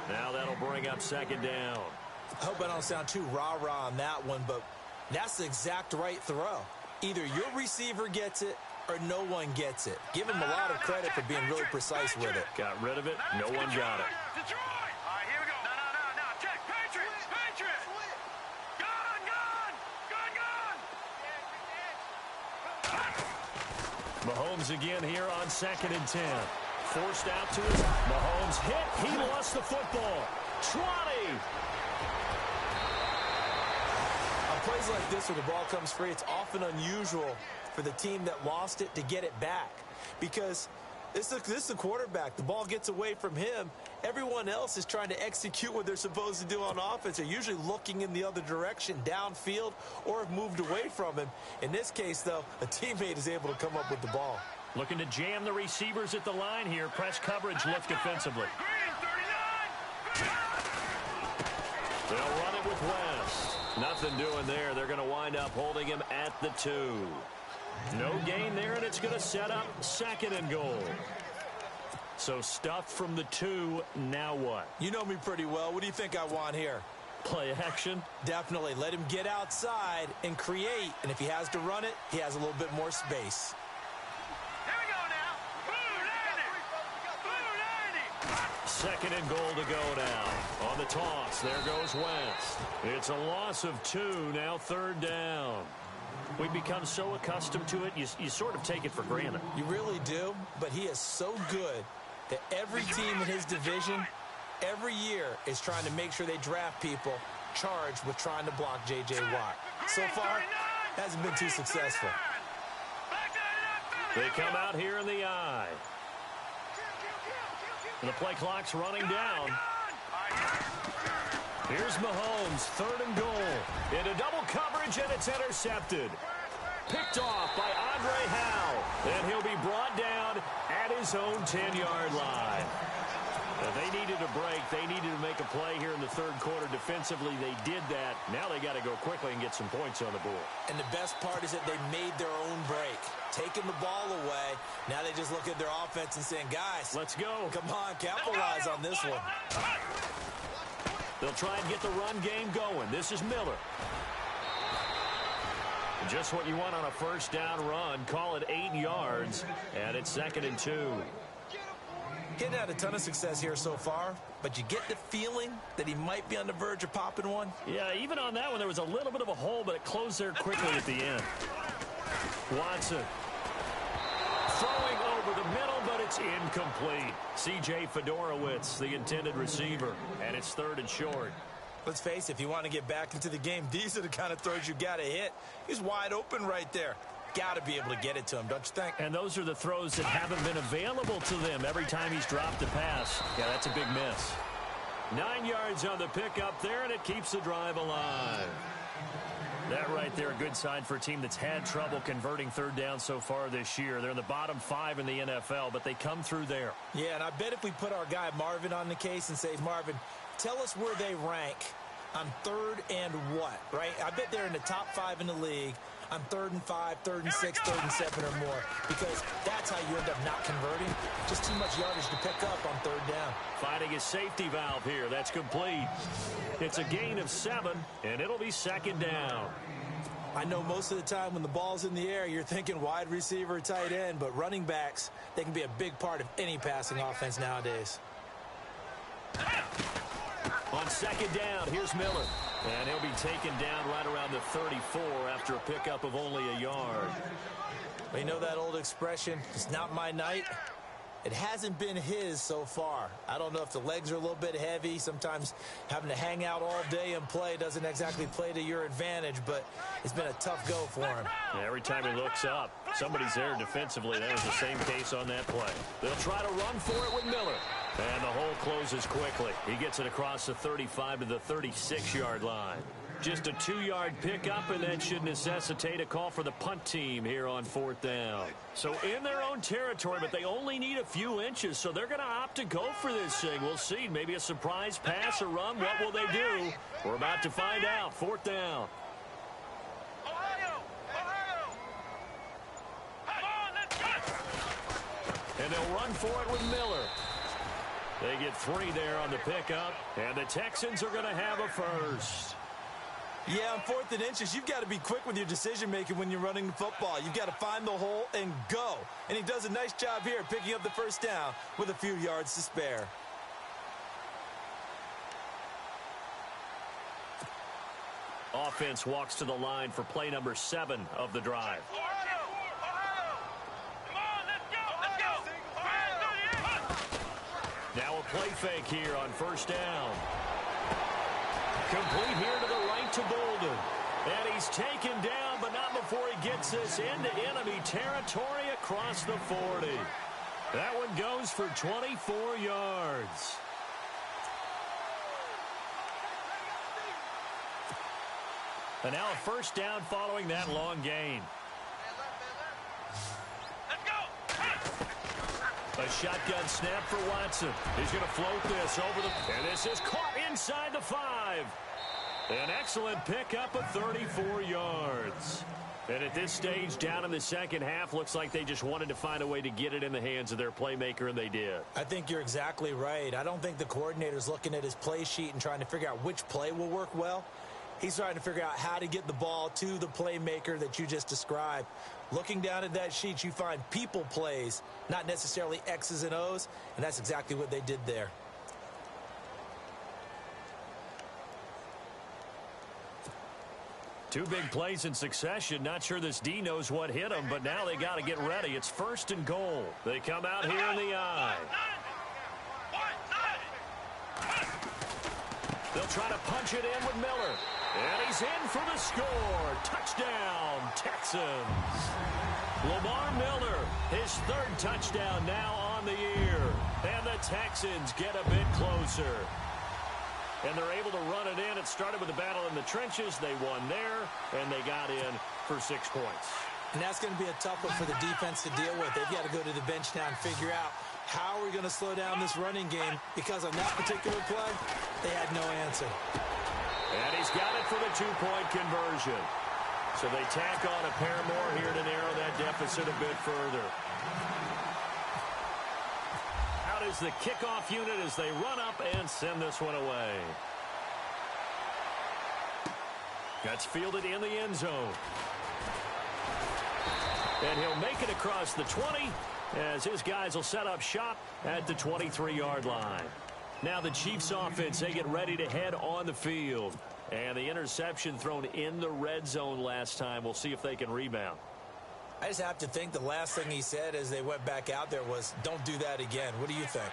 Now that'll bring up second down. I hope I don't sound too rah-rah on that one, but that's the exact right throw. Either your receiver gets it or no one gets it. Give him a lot of credit for being really precise with it. Got rid of it. No one got it. Detroit! All right, here we go. No. Check. Patriots! Gun! Mahomes again here on 2nd and 10. Forced out to his. Mahomes hit. He lost the football. 20. On plays like this where the ball comes free, it's often unusual for the team that lost it to get it back. Because this is the quarterback. The ball gets away from him, Everyone else is trying to execute what they're supposed to do on offense. They're usually looking in the other direction, downfield, or have moved away from him. In this case, though, a teammate is able to come up with the ball. Looking to jam the receivers at the line here. Press coverage look defensively. They'll run it with West. Nothing doing there. They're going to wind up holding him at the 2. No gain there, and it's going to set up 2nd and goal. So stuffed from the 2. Now what? You know me pretty well. What do you think I want here? Play action? Definitely. Let him get outside and create. And if he has to run it, he has a little bit more space. Here we go now. 2nd and goal to go now. On the toss, there goes West. It's a loss of 2, now 3rd down. We've become so accustomed to it, you sort of take it for granted. You really do, but he is so good that every team in his division, every year, is trying to make sure they draft people charged with trying to block J.J. Watt. So far, hasn't been too successful. They come out here in the eye. And the play clock's running down. Here's Mahomes, 3rd and goal. Into double coverage, and it's intercepted. Picked off by Andre Howe. And he'll be brought down at his own 10-yard line. They needed a break. They needed to make a play here in the 3rd quarter defensively. They did that. Now they got to go quickly and get some points on the board. And the best part is that they made their own break. Taking the ball away. Now they just look at their offense and saying, guys, let's go. Come on, capitalize on this one. They'll try and get the run game going. This is Miller. Just what you want on a 1st down run. Call it 8 yards. And it's 2nd and 2. Getting had a ton of success here so far, but you get the feeling that he might be on the verge of popping one. Yeah, even on that one, there was a little bit of a hole, but it closed there quickly at the end. Watson throwing over the middle, but it's incomplete. C.J. Fedorowicz, the intended receiver, and it's 3rd and short. Let's face it, if you want to get back into the game, these are the kind of throws you got to hit. He's wide open right there. Got to be able to get it to him, don't you think? And those are the throws that haven't been available to them every time he's dropped a pass. Yeah, that's a big miss. 9 yards on the pickup there, and it keeps the drive alive. That right there, a good sign for a team that's had trouble converting 3rd down so far this year. They're in the bottom 5 in the NFL, but they come through there. Yeah, and I bet if we put our guy Marvin on the case and say, Marvin, tell us where they rank on 3rd and what, right? I bet they're in the top 5 in the league on 3rd and 5, 3rd and 6, 3rd and 7 or more, because that's how you end up not converting. Just too much yardage to pick up on 3rd down. Finding a safety valve here. That's complete. It's a gain of 7, and it'll be 2nd down. I know most of the time when the ball's in the air, you're thinking wide receiver, tight end, but running backs, they can be a big part of any passing offense nowadays. On 2nd down, here's Miller. And he'll be taken down right around the 34 after a pickup of only a yard. Well, you know that old expression, it's not my night? It hasn't been his so far. I don't know if the legs are a little bit heavy. Sometimes having to hang out all day and play doesn't exactly play to your advantage, but it's been a tough go for him. Yeah, every time he looks up, somebody's there defensively. That was the same case on that play. They'll try to run for it with Miller. And the hole closes quickly. He gets it across the 35 to the 36-yard line. Just a 2-yard pickup, and that should necessitate a call for the punt team here on 4th down. So in their own territory, but they only need a few inches, so they're going to opt to go for this thing. We'll see. Maybe a surprise pass or run. What will they do? We're about to find out. 4th down. Ohio! Ohio! Come on, let's go! And they'll run for it with Miller. They get 3 there on the pickup, and the Texans are going to have a first. Yeah, on 4th and inches, you've got to be quick with your decision-making when you're running the football. You've got to find the hole and go. And he does a nice job here picking up the 1st down with a few yards to spare. Offense walks to the line for play number 7 of the drive. Ohio! Ohio! Come on, let's go! Let's go! Now a play fake here on 1st down. Complete here to the right to Bolden. And he's taken down, but not before he gets this into enemy territory across the 40. That one goes for 24 yards. And now a first down following that long gain. Let's go. A shotgun snap for Watson. He's going to float this over the... And this is caught inside the 5. An excellent pickup of 34 yards. And at this stage, down in the second half, looks like they just wanted to find a way to get it in the hands of their playmaker, and they did. I think you're exactly right. I don't think the coordinator's looking at his play sheet and trying to figure out which play will work well. He's trying to figure out how to get the ball to the playmaker that you just described. Looking down at that sheet, you find people plays, not necessarily X's and O's, and that's exactly what they did there. Two big plays in succession. Not sure this D knows what hit him, but now they got to get ready. It's 1st and goal. They come out here in the I. They'll try to punch it in with Miller. And he's in for the score. Touchdown, Texans. Lamar Miller, his 3rd touchdown now on the year. And the Texans get a bit closer. And they're able to run it in. It started with a battle in the trenches. They won there, and they got in for 6 points. And that's going to be a tough one for the defense to deal with. They've got to go to the bench now and figure out how are we going to slow down this running game, because on that particular play, they had no answer. And he's got it for the 2-point conversion. So they tack on a pair more here to narrow that deficit a bit further. Out is the kickoff unit as they run up and send this one away. That's fielded in the end zone. And he'll make it across the 20 as his guys will set up shop at the 23-yard line. Now the Chiefs offense, they get ready to head on the field. And the interception thrown in the red zone last time. We'll see if they can rebound. I just have to think the last thing he said as they went back out there was, don't do that again. What do you think?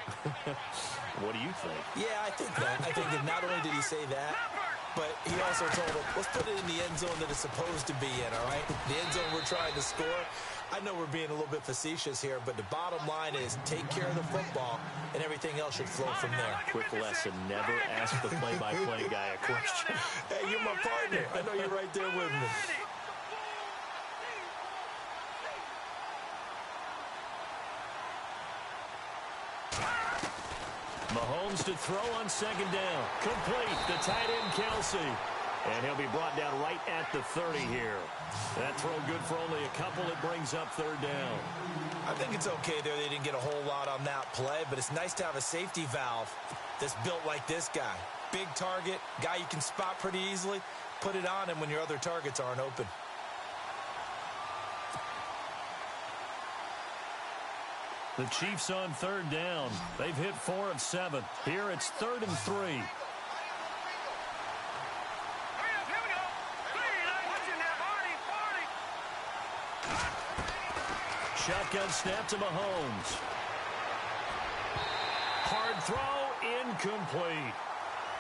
What do you think? Yeah, I think that. I think that not only did he say that, but he also told them, let's put it in the end zone that it's supposed to be in, all right? The end zone we're trying to score. I know we're being a little bit facetious here, but the bottom line is take care of the football, and everything else should flow from there. Quick lesson, never ask the play-by-play guy a question. Hey, you're my partner. I know you're right there with me. Mahomes to throw on 2nd down. Complete. The tight end, Kelsey. And he'll be brought down right at the 30 here. That throw good for only a couple. It brings up 3rd down. I think it's okay there. They didn't get a whole lot on that play, but it's nice to have a safety valve that's built like this guy. Big target, guy you can spot pretty easily. Put it on him when your other targets aren't open. The Chiefs on 3rd down. They've hit 4 of 7. Here it's 3rd and 3. Hurry up, here we go. Watching that, Marty. Shotgun snap to Mahomes. Hard throw, incomplete.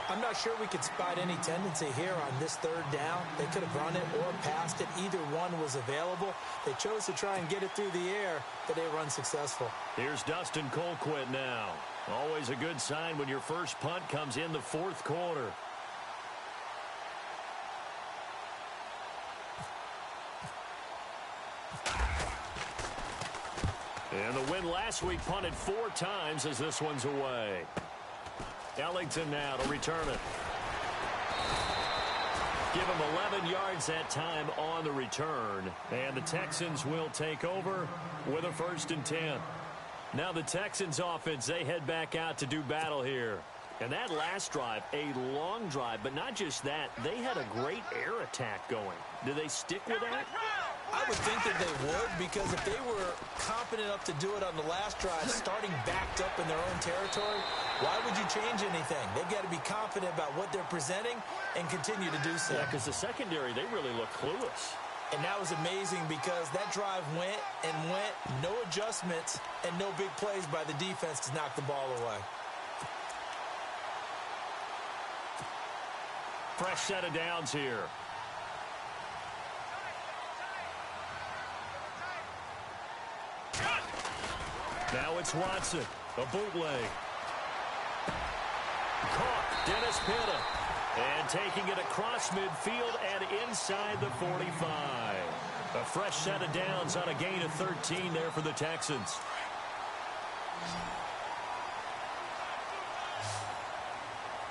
I'm not sure we could spot any tendency here on this 3rd down. They could have run it or passed it. Either one was available. They chose to try and get it through the air, but they were unsuccessful. Here's Dustin Colquitt now. Always a good sign when your first punt comes in the 4th quarter. And the win last week punted 4 times as this one's away. Ellington now to return it. Give him 11 yards that time on the return. And the Texans will take over with a 1st and 10. Now the Texans offense, they head back out to do battle here. And that last drive, a long drive, but not just that. They had a great air attack going. Do they stick with that? I would think that they would, because if they were confident enough to do it on the last drive, starting backed up in their own territory, why would you change anything? They've got to be confident about what they're presenting and continue to do so. Yeah, because the secondary, they really look clueless. And that was amazing because that drive went and went, no adjustments and no big plays by the defense to knock the ball away. Fresh set of downs here. Now it's Watson. A bootleg. Caught. Dennis Pitta. And taking it across midfield and inside the 45. A fresh set of downs on a gain of 13 there for the Texans.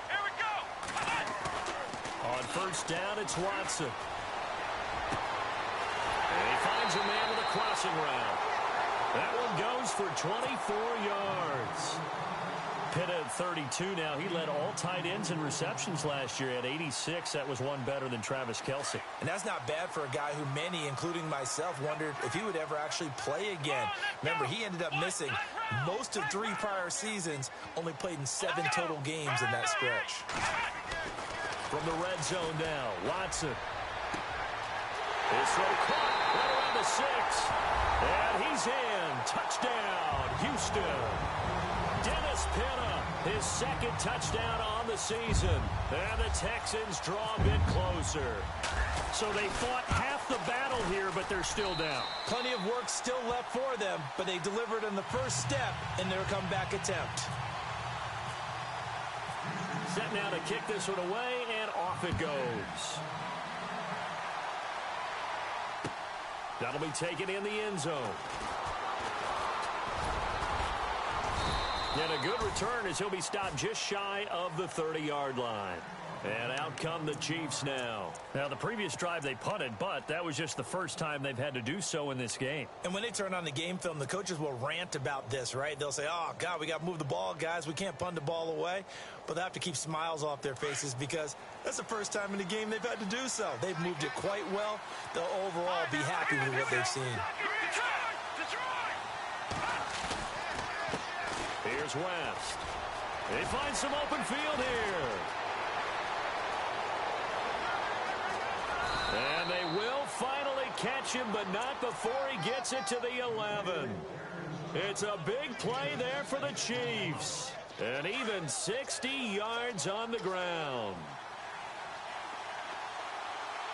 Here we go. On first down, it's Watson. And he finds a man with a crossing route. That one goes for 24 yards. Pitt at 32 now. He led all tight ends in receptions last year at 86. That was one better than Travis Kelce. And that's not bad for a guy who many, including myself, wondered if he would ever actually play again. Remember, he ended up missing most of 3 prior seasons, only played in 7 total games in that stretch. From the red zone now, Watson. His throw caught right around the 6. And he's in. Touchdown, Houston. Dennis Pitta, his second touchdown on the season. And the Texans draw a bit closer. So they fought half the battle here, but they're still down. Plenty of work still left for them, but they delivered in the first step in their comeback attempt. Set now to kick this one away, and off it goes. That'll be taken in the end zone. And a good return as he'll be stopped just shy of the 30-yard line. And out come the Chiefs now. Now, the previous drive they punted, but that was just the first time they've had to do so in this game. And when they turn on the game film, the coaches will rant about this, right? They'll say, oh, God, we got to move the ball, guys. We can't punt the ball away. But they have to keep smiles off their faces because that's the first time in the game they've had to do so. They've moved it quite well. They'll overall be happy with what they've seen. Here's West. They find some open field here. And they will finally catch him, but not before he gets it to the 11. It's a big play there for the Chiefs. And even 60 yards on the ground.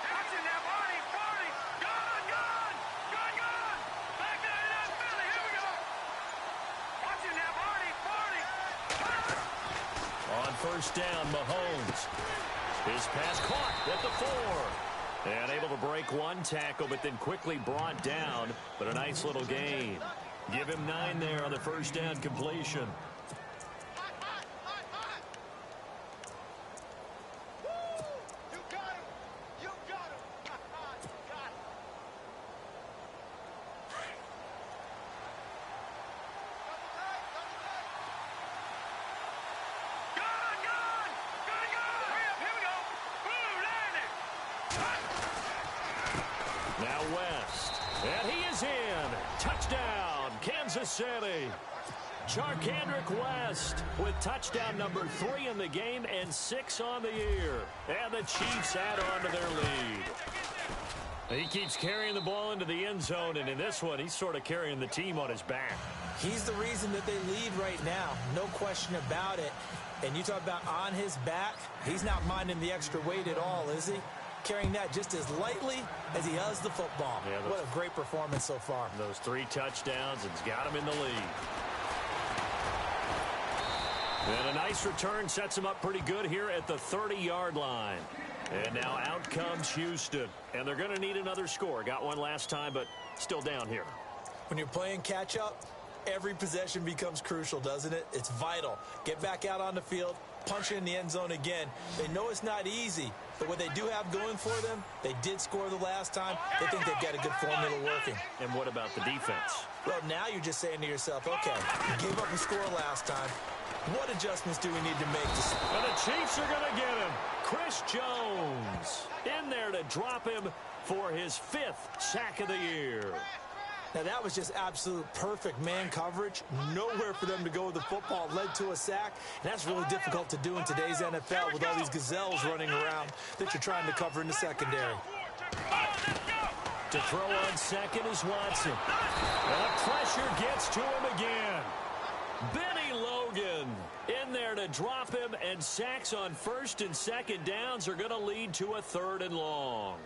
Watching that body, gun. Back there in that Philly, here we go. Watching that body. On first down, Mahomes. His pass caught at the 4. And able to break one tackle, but then quickly brought down. But a nice little gain. Give him 9 there on the first down completion. You got him. You got him. Got him. Gun. Hurry up, here we go. Blue landing. Now West. And he is in. Touchdown, Kansas City. Charcandrick West with touchdown number 3 in the game and 6 on the year. And the Chiefs add on to their lead. He keeps carrying the ball into the end zone, and in this one, he's sort of carrying the team on his back. He's the reason that they lead right now. No question about it. And you talk about on his back, he's not minding the extra weight at all, is he? Carrying that just as lightly as he does the football. Yeah, what a great performance so far. Those 3 touchdowns, it's got him in the lead. And a nice return sets him up pretty good here at the 30-yard line. And now out comes Houston. And they're going to need another score. Got one last time, but still down here. When you're playing catch-up, every possession becomes crucial, doesn't it? It's vital. Get back out on the field, punch it in the end zone again. They know it's not easy, but what they do have going for them, they did score the last time. They think they've got a good formula working. And what about the defense? Well, now you're just saying to yourself, okay, you gave up a score last time. What adjustments do we need to make? And the Chiefs are going to get him. Chris Jones in there to drop him for his 5th sack of the year. Now, that was just absolute perfect man coverage. Nowhere for them to go with the football. Led to a sack. And that's really difficult to do in today's NFL with all these gazelles running around that you're trying to cover in the secondary. To throw on second is Watson. And the pressure gets to him again. Benny Logan in there to drop him, and sacks on first and second downs are going to lead to a 3rd and long.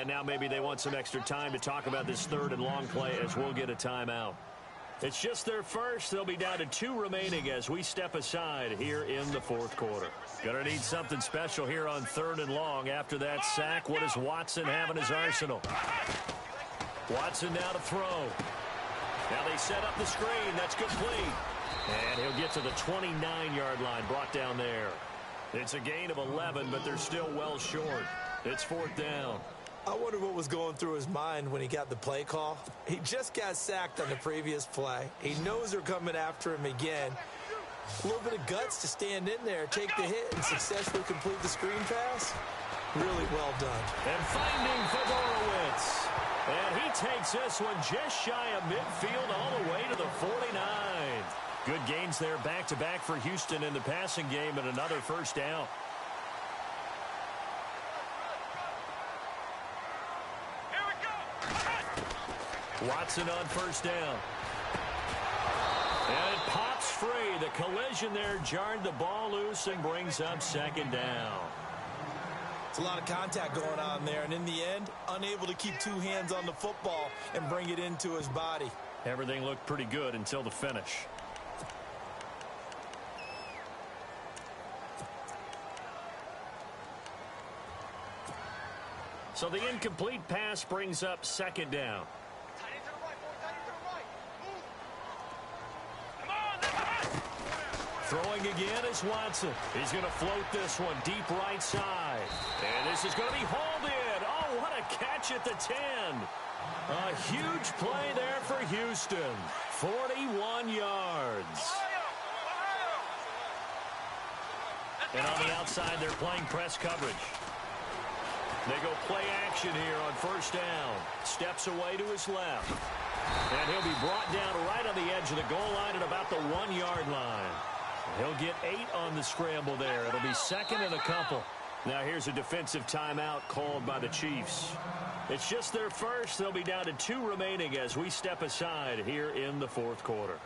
And now maybe they want some extra time to talk about this third and long play as we'll get a timeout. It's just their first. They'll be down to 2 remaining as we step aside here in the fourth quarter. Going to need something special here on third and long. After that sack, what does Watson have in his arsenal? Watson now to throw. Now they set up the screen. That's complete. And he'll get to the 29-yard line, brought down there. It's a gain of 11, but they're still well short. It's fourth down. I wonder what was going through his mind when he got the play call. He just got sacked on the previous play. He knows they're coming after him again. A little bit of guts to stand in there, take the hit, and successfully complete the screen pass. Really well done. And finding Fedorowicz. And he takes this one just shy of midfield all the way to the 49. Good gains there back-to-back for Houston in the passing game and another first down. Watson on first down. And it pops free. The collision there jarred the ball loose and brings up second down. It's a lot of contact going on there, and in the end, unable to keep 2 hands on the football and bring it into his body. Everything looked pretty good until the finish. So the incomplete pass brings up second down. Throwing again is Watson. He's going to float this one deep right side. And this is going to be hauled in. Oh, what a catch at the 10. A huge play there for Houston. 41 yards. And on the outside, they're playing press coverage. They go play action here on first down. Steps away to his left. And he'll be brought down right on the edge of the goal line at about the 1-yard line. He'll get 8 on the scramble there. It'll be second and a couple. Now here's a defensive timeout called by the Chiefs. It's just their first. They'll be down to 2 remaining as we step aside here in the fourth quarter.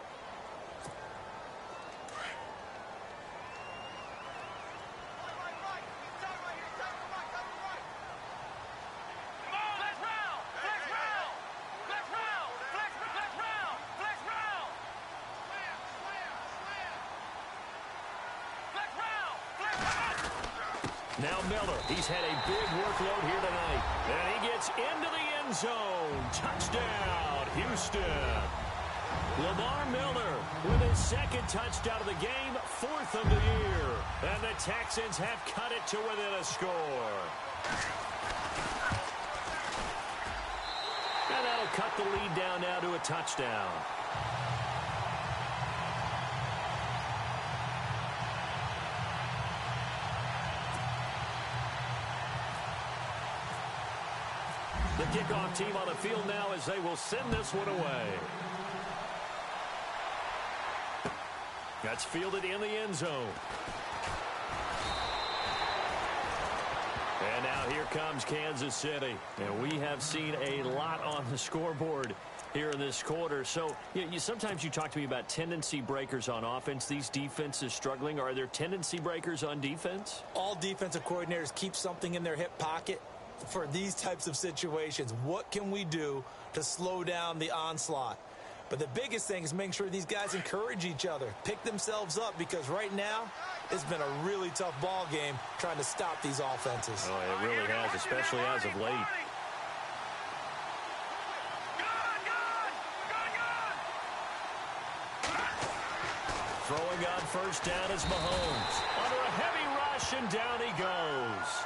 Now Miller, he's had a big workload here tonight. And he gets into the end zone. Touchdown, Houston. Lamar Miller with his second touchdown of the game, 4th of the year. And the Texans have cut it to within a score. And that'll cut the lead down now to a touchdown. The kickoff team on the field now as they will send this one away. That's fielded in the end zone. And now here comes Kansas City. And we have seen a lot on the scoreboard here in this quarter. So sometimes you talk to me about tendency breakers on offense. These defenses struggling. Are there tendency breakers on defense? All defensive coordinators keep something in their hip pocket for these types of situations. What can we do to slow down the onslaught? But the biggest thing is making sure these guys encourage each other, pick themselves up, because right now it's been a really tough ball game trying to stop these offenses. Oh, it really has, especially as of late. Throwing on first down is Mahomes. Under a heavy rush, and down he goes.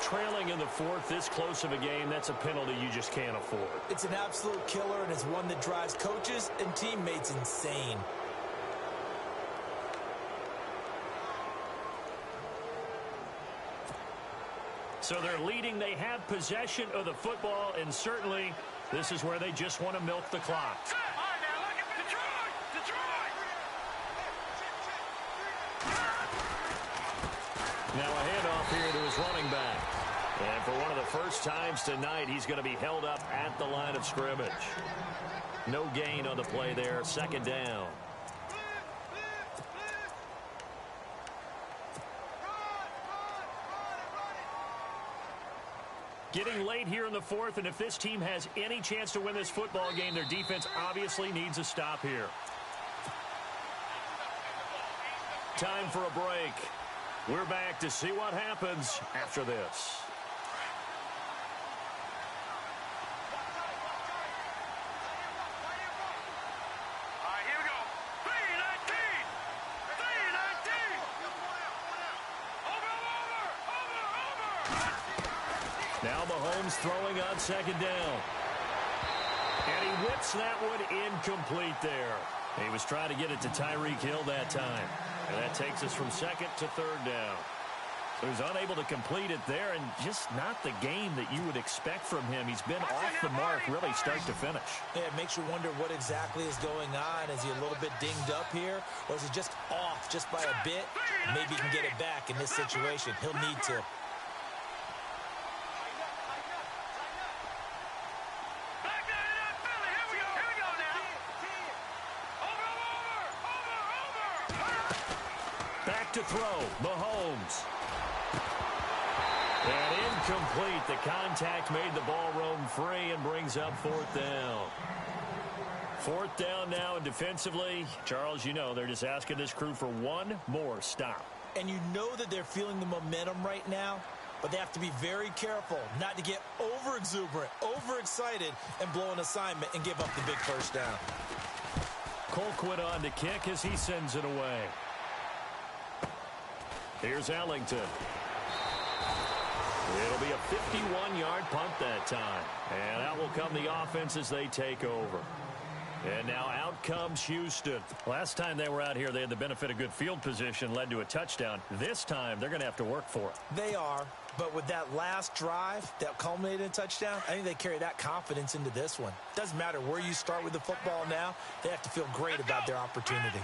Trailing in the 4th, this close of a game, that's a penalty you just can't afford. It's an absolute killer, and it's one that drives coaches and teammates insane. So they're leading. They have possession of the football, and certainly this is where they just want to milk the clock. Now a handoff here to his running back. And for one of the first times tonight, he's going to be held up at the line of scrimmage. No gain on the play there. Second down. Getting late here in the fourth, and if this team has any chance to win this football game, their defense obviously needs a stop here. Time for a break. We're back to see what happens after this. All right, here we go. 3-19. 3-19. Over. Now Mahomes throwing on second down. And he whips that one incomplete there. He was trying to get it to Tyreek Hill that time. And that takes us from second to third down. So he's unable to complete it there, and just not the game that you would expect from him. He's been off the mark really start to finish. Yeah, it makes you wonder what exactly is going on. Is he a little bit dinged up here, or is he just off just by a bit? Maybe he can get it back in this situation. He'll need to. Back to throw, Mahomes. And incomplete. The contact made the ball roam free and brings up fourth down. Fourth down now, and defensively, Charles, you know, they're just asking this crew for one more stop. And you know that they're feeling the momentum right now, but they have to be very careful not to get over-exuberant, over-excited, and blow an assignment and give up the big first down. Colquitt on to kick as he sends it away. Here's Ellington. It'll be a 51-yard punt that time. And out will come the offense as they take over. And now out comes Houston. Last time they were out here, they had the benefit of good field position, led to a touchdown. This time, they're going to have to work for it. They are, but with that last drive that culminated in a touchdown, I think they carry that confidence into this one. Doesn't matter where you start with the football now, they have to feel great about their opportunity.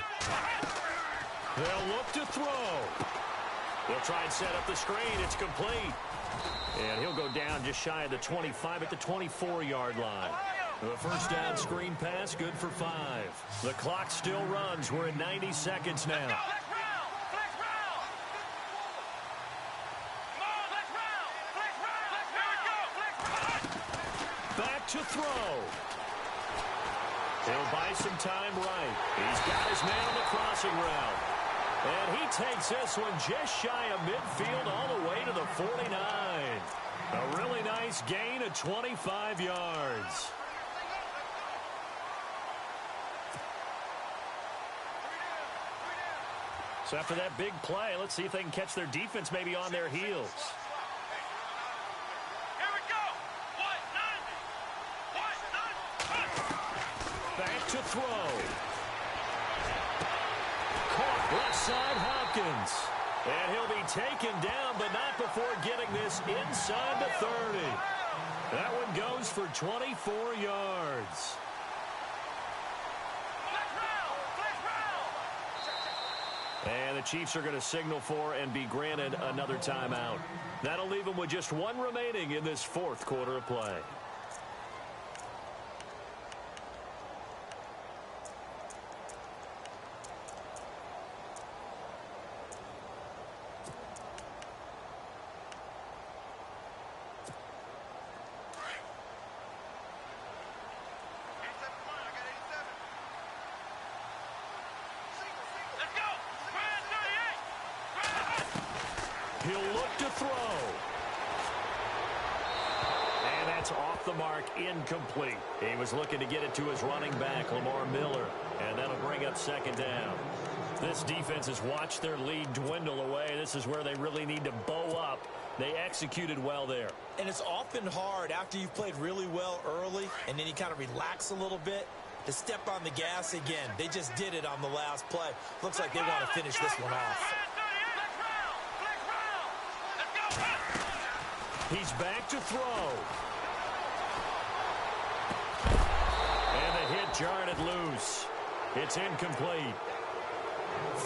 They'll look to throw. They'll try and set up the screen. It's complete. And he'll go down just shy of the 25 at the 24-yard line. The first down screen pass, good for 5. The clock still runs. We're at 90 seconds now. Back to throw. He'll buy some time right. He's got his man on the crossing route. And he takes this one just shy of midfield all the way to the 49. A really nice gain of 25 yards. So after that big play, let's see if they can catch their defense maybe on their heels. Here we go. Back to throw. Caught left side Hopkins. And he'll be taken down, but not before getting this inside the 30. That one goes for 24 yards. And the Chiefs are going to signal for and be granted another timeout. That'll leave them with just one remaining in this fourth quarter of play. He'll look to throw. And that's off the mark, incomplete. He was looking to get it to his running back, Lamar Miller. And that'll bring up second down. This defense has watched their lead dwindle away. This is where they really need to bow up. They executed well there. And it's often hard after you've played really well early and then you kind of relax a little bit to step on the gas again. They just did it on the last play. Looks like they want to finish this one off. He's back to throw. And the hit jarred it loose. It's incomplete.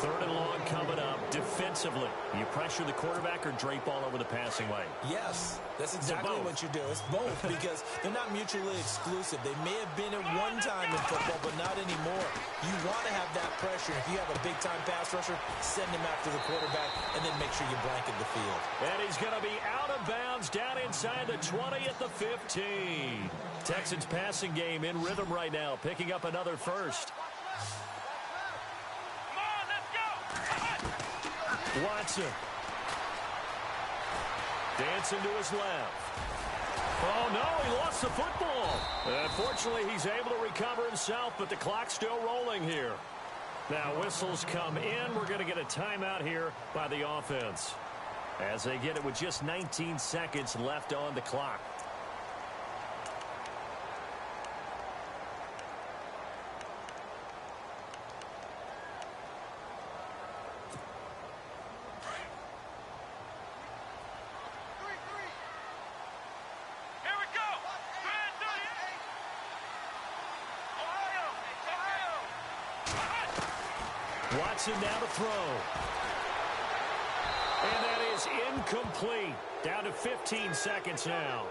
3rd and long coming up. Defensively, you pressure the quarterback or drape all over the passing lane? Yes, that's exactly what you do. It's both because they're not mutually exclusive. They may have been at one time in football, but not anymore. You want to have that pressure. If you have a big-time pass rusher, send him after the quarterback and then make sure you blanket the field. And he's going to be out of bounds down inside the 20 at the 15. Texans passing game in rhythm right now, picking up another first. Watson. Dancing to his left. Oh, no, he lost the football. Unfortunately, he's able to recover himself, but the clock's still rolling here. Now, whistles come in. We're going to get a timeout here by the offense, as they get it with just 19 seconds left on the clock. Watson now to throw. And that is incomplete. Down to 15 seconds now.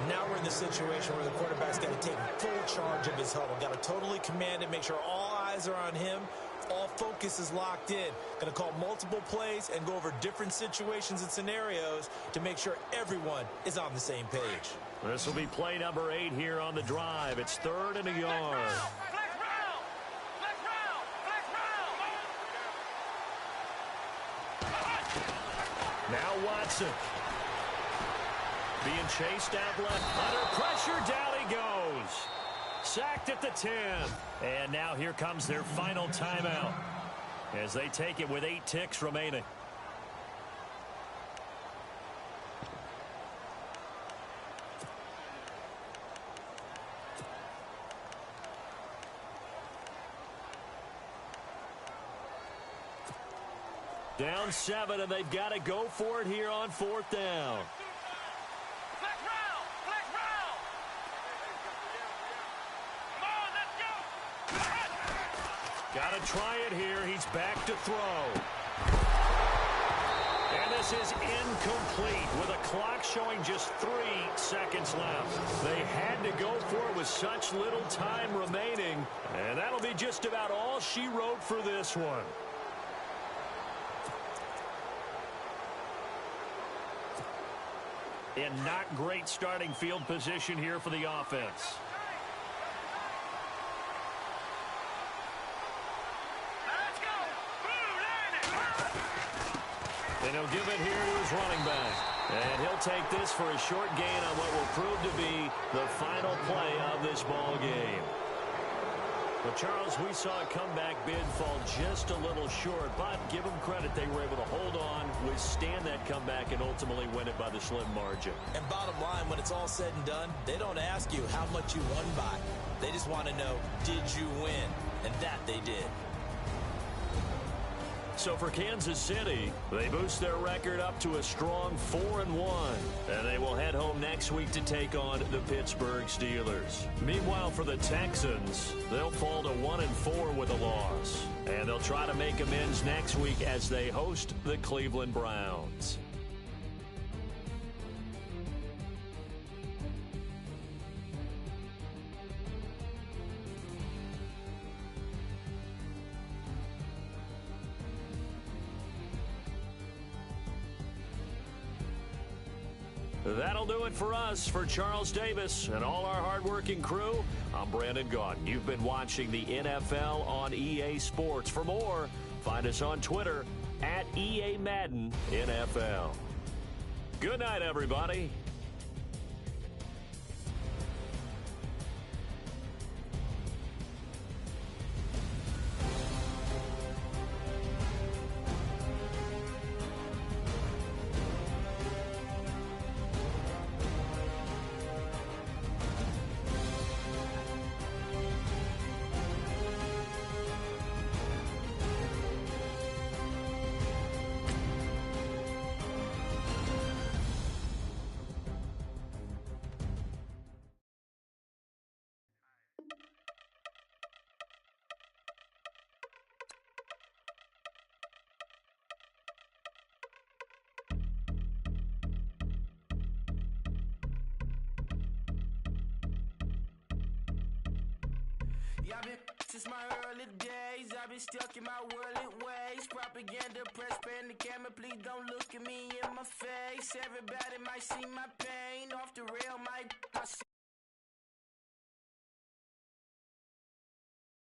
Now we're in the situation where the quarterback's got to take full charge of his huddle. Got to totally command it, make sure all eyes are on him. All focus is locked in. Going to call multiple plays and go over different situations and scenarios to make sure everyone is on the same page. This will be play number 8 here on the drive. It's 3rd and a yard. Now Watson. Being chased out left. Under pressure, down he goes. Sacked at the 10. And now here comes their final timeout as they take it with 8 ticks remaining. Down 7, and they've got to go for it here on 4th down. Got to try it here. He's back to throw. And this is incomplete with a clock showing just 3 seconds left. They had to go for it with such little time remaining, and that'll be just about all she wrote for this one. And not great starting field position here for the offense. And he'll give it here to his running back. And he'll take this for a short gain on what will prove to be the final play of this ball game. But, Charles, we saw a comeback bid fall just a little short, but give them credit. They were able to hold on, withstand that comeback, and ultimately win it by the slim margin. And bottom line, when it's all said and done, they don't ask you how much you won by. They just want to know, did you win? And that they did. So for Kansas City, they boost their record up to a strong 4-1. And they will head home next week to take on the Pittsburgh Steelers. Meanwhile, for the Texans, they'll fall to 1-4 with a loss. And they'll try to make amends next week as they host the Cleveland Browns. That'll do it for us. For Charles Davis and all our hardworking crew, I'm Brandon Gaudin. You've been watching the NFL on EA Sports. For more, find us on Twitter at EA Madden NFL. Good night, everybody. Yeah, I've been since my early days. I've been stuck in my worldly ways. Propaganda, press, pan the camera. Please don't look at me in my face. Everybody might see my pain. Off the rail, my